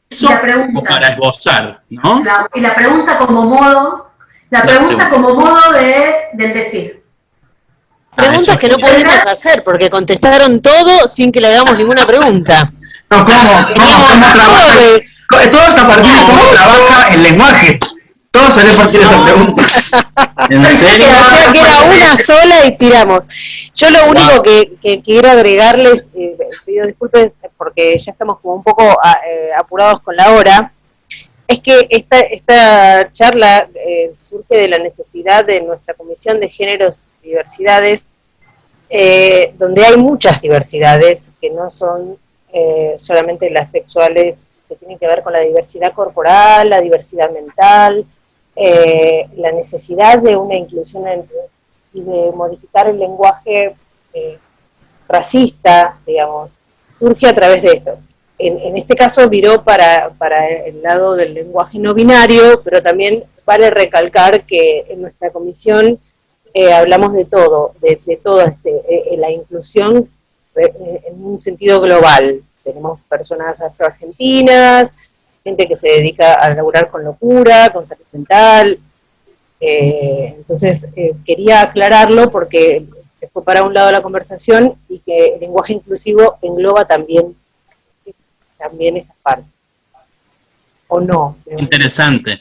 Eso como para esbozar, ¿no? Y la pregunta como modo, como modo del decir. Preguntas que no podemos hacer, porque contestaron todo sin que le hagamos ninguna pregunta. No, ¿cómo trabaja? Todos a partir de cómo trabaja el lenguaje. Todos salen a partir de esa pregunta. ¿En serio? Decía que era una sola y tiramos. Yo lo único que quiero agregarles, pido disculpas porque ya estamos como un poco apurados con la hora, es que esta charla surge de la necesidad de nuestra Comisión de Géneros y Diversidades, donde hay muchas diversidades que no son solamente las sexuales, que tienen que ver con la diversidad corporal, la diversidad mental, la necesidad de una inclusión y de modificar el lenguaje racista, digamos, surge a través de esto. En este caso viró para el lado del lenguaje no binario, pero también vale recalcar que en nuestra comisión hablamos de todo, de todo la inclusión en un sentido global. Tenemos personas afroargentinas, gente que se dedica a laburar con locura, con salud mental. Entonces, quería aclararlo porque se fue para un lado la conversación y que el lenguaje inclusivo engloba también esa parte. ¿O no? Interesante.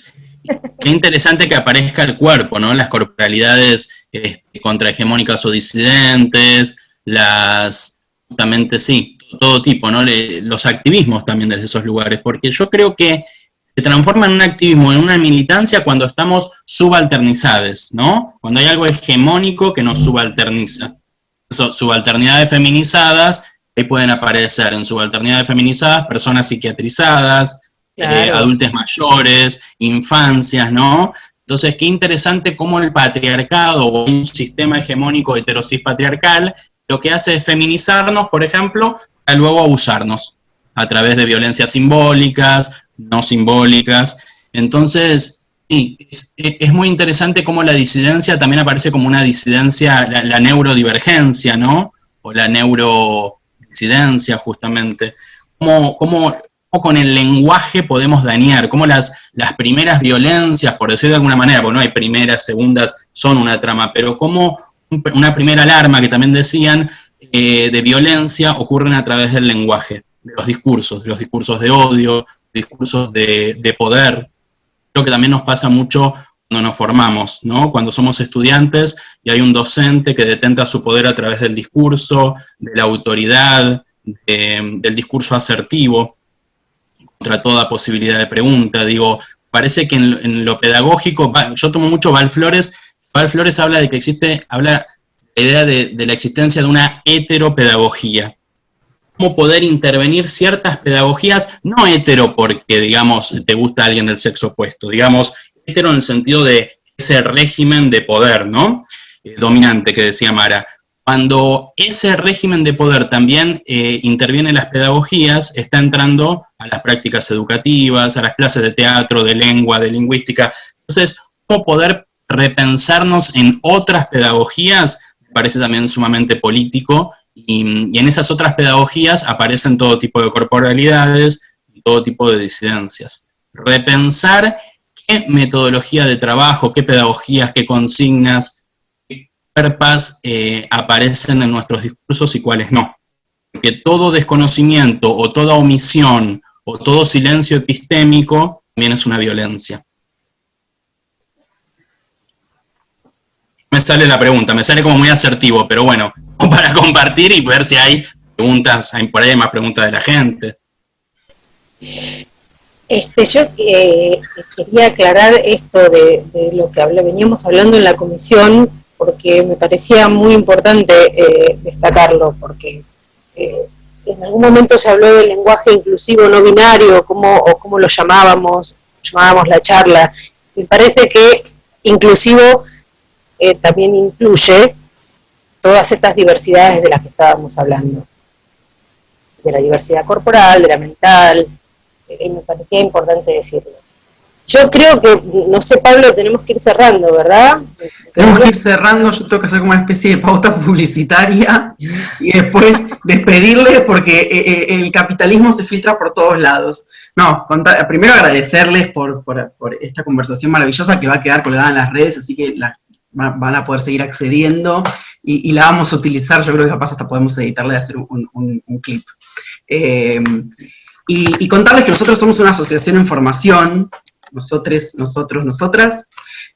Qué interesante que aparezca el cuerpo, ¿no? Las corporalidades contrahegemónicas o disidentes, justamente sí, todo tipo, ¿no? Los activismos también desde esos lugares, porque yo creo que se transforma en un activismo, en una militancia cuando estamos subalternizados, ¿no? Cuando hay algo hegemónico que nos subalterniza. Subalternidades feminizadas, ahí pueden aparecer en subalternidades feminizadas personas psiquiatrizadas, claro. Adultos mayores, infancias, ¿no? Entonces, qué interesante cómo el patriarcado o un sistema hegemónico heterosis patriarcal lo que hace es feminizarnos, por ejemplo, para luego abusarnos a través de violencias simbólicas, no simbólicas. Entonces, sí, es muy interesante cómo la disidencia también aparece como una disidencia, la neurodivergencia, ¿no? O la neurodisidencia, justamente. Cómo con el lenguaje podemos dañar, cómo las primeras violencias, por decir de alguna manera, porque no hay primeras, segundas, son una trama, pero cómo una primera alarma que también decían de violencia ocurren a través del lenguaje, de los discursos de odio, discursos de poder. Creo que también nos pasa mucho cuando nos formamos, ¿no? Cuando somos estudiantes y hay un docente que detenta su poder a través del discurso, de la autoridad, del discurso asertivo, contra toda posibilidad de pregunta. Digo, parece que en lo pedagógico, yo tomo mucho Val Flores habla de que habla la idea de la existencia de una heteropedagogía. Cómo poder intervenir ciertas pedagogías, no hetero porque, digamos, te gusta alguien del sexo opuesto, digamos, hetero en el sentido de ese régimen de poder, ¿no? Dominante que decía Mara. Cuando ese régimen de poder también interviene en las pedagogías, está entrando a las prácticas educativas, a las clases de teatro, de lengua, de lingüística. Entonces, cómo poder repensarnos en otras pedagogías me parece también sumamente político, y en esas otras pedagogías aparecen todo tipo de corporalidades y todo tipo de disidencias. Repensar qué metodología de trabajo, qué pedagogías, qué consignas, qué cuerpas aparecen en nuestros discursos y cuáles no. Porque todo desconocimiento o toda omisión o todo silencio epistémico también es una violencia. Me sale la pregunta, me sale como muy asertivo, pero bueno, para compartir y ver si hay preguntas, hay por ahí más preguntas de la gente. Yo quería aclarar esto de lo que veníamos hablando en la comisión, porque me parecía muy importante destacarlo, porque en algún momento se habló del lenguaje inclusivo no binario, cómo lo llamábamos la charla. Me parece que inclusivo también incluye todas estas diversidades de las que estábamos hablando, de la diversidad corporal, de la mental, me parecía importante decirlo. Yo creo que, no sé, Pablo, tenemos que ir cerrando, ¿verdad? Tenemos que ir cerrando, yo tengo que hacer como una especie de pauta publicitaria y después despedirles porque el capitalismo se filtra por todos lados. No, primero agradecerles por esta conversación maravillosa que va a quedar colgada en las redes, así que van a poder seguir accediendo y la vamos a utilizar, yo creo que capaz hasta podemos editarle y hacer un clip. Y contarles que nosotros somos una asociación en formación, nosotras,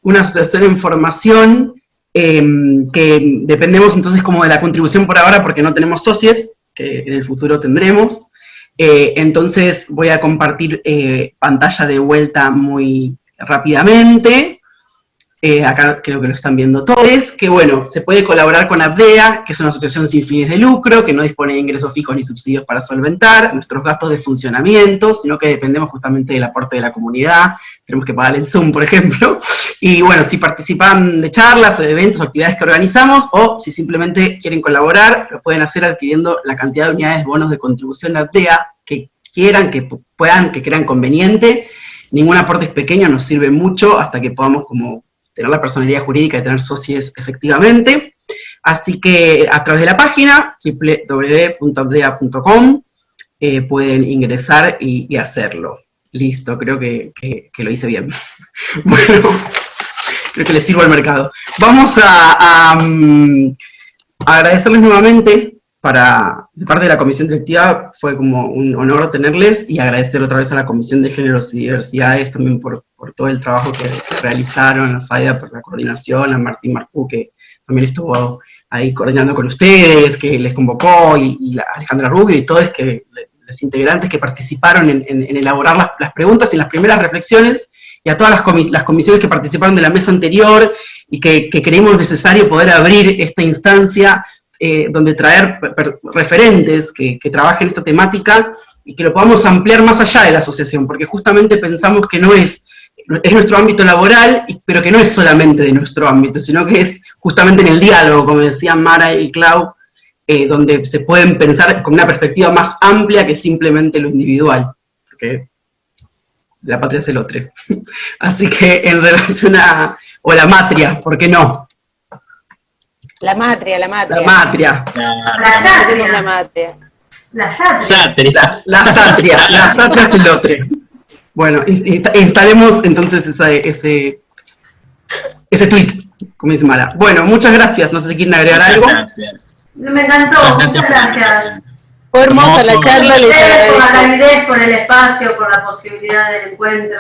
una asociación en formación que dependemos entonces como de la contribución por ahora porque no tenemos socios, que en el futuro tendremos. Entonces voy a compartir pantalla de vuelta muy rápidamente. Acá creo que lo están viendo todos, que bueno, se puede colaborar con ABDEA, que es una asociación sin fines de lucro, que no dispone de ingresos fijos ni subsidios para solventar nuestros gastos de funcionamiento, sino que dependemos justamente del aporte de la comunidad, tenemos que pagar el Zoom, por ejemplo, y bueno, si participan de charlas o de eventos o actividades que organizamos, o si simplemente quieren colaborar, lo pueden hacer adquiriendo la cantidad de unidades de bonos de contribución de ABDEA que quieran, que puedan, que crean conveniente. Ningún aporte es pequeño, nos sirve mucho hasta que podamos como tener la personalidad jurídica y tener socios efectivamente. Así que a través de la página www.abdea.com pueden ingresar y hacerlo. Listo, creo que lo hice bien. Bueno, creo que les sirvo al mercado. Vamos a agradecerles nuevamente. De parte de la comisión directiva fue como un honor tenerles y agradecer otra vez a la Comisión de Géneros y Diversidades también por todo el trabajo que realizaron, a Saida por la coordinación, a Martín Marcú que también estuvo ahí coordinando con ustedes, que les convocó, y a Alejandra Rubio y todos los integrantes que participaron en elaborar las preguntas y las primeras reflexiones, y a todas las comisiones que participaron de la mesa anterior y que creímos necesario poder abrir esta instancia donde traer referentes que trabajen esta temática y que lo podamos ampliar más allá de la asociación, porque justamente pensamos que no es nuestro ámbito laboral, pero que no es solamente de nuestro ámbito, sino que es justamente en el diálogo, como decían Mara y Clau, donde se pueden pensar con una perspectiva más amplia que simplemente lo individual, porque la patria es el otro. Así que en relación o la matria, ¿por qué no? La matria. La matria. La satria. La satria es el otro. Bueno, instalemos entonces ese tweet, como dice Mara. Bueno, muchas gracias. No sé si quieren agregar algo. Gracias. Me encantó, muchas gracias. Fue hermosa la charla, les agradezco. Por la calidez, por el espacio, por la posibilidad del encuentro.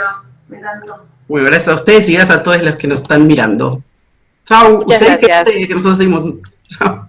Me encantó. Bueno, gracias a ustedes y gracias a todos los que nos están mirando. Chau. Muchas gracias. Que nosotros seguimos. Chau.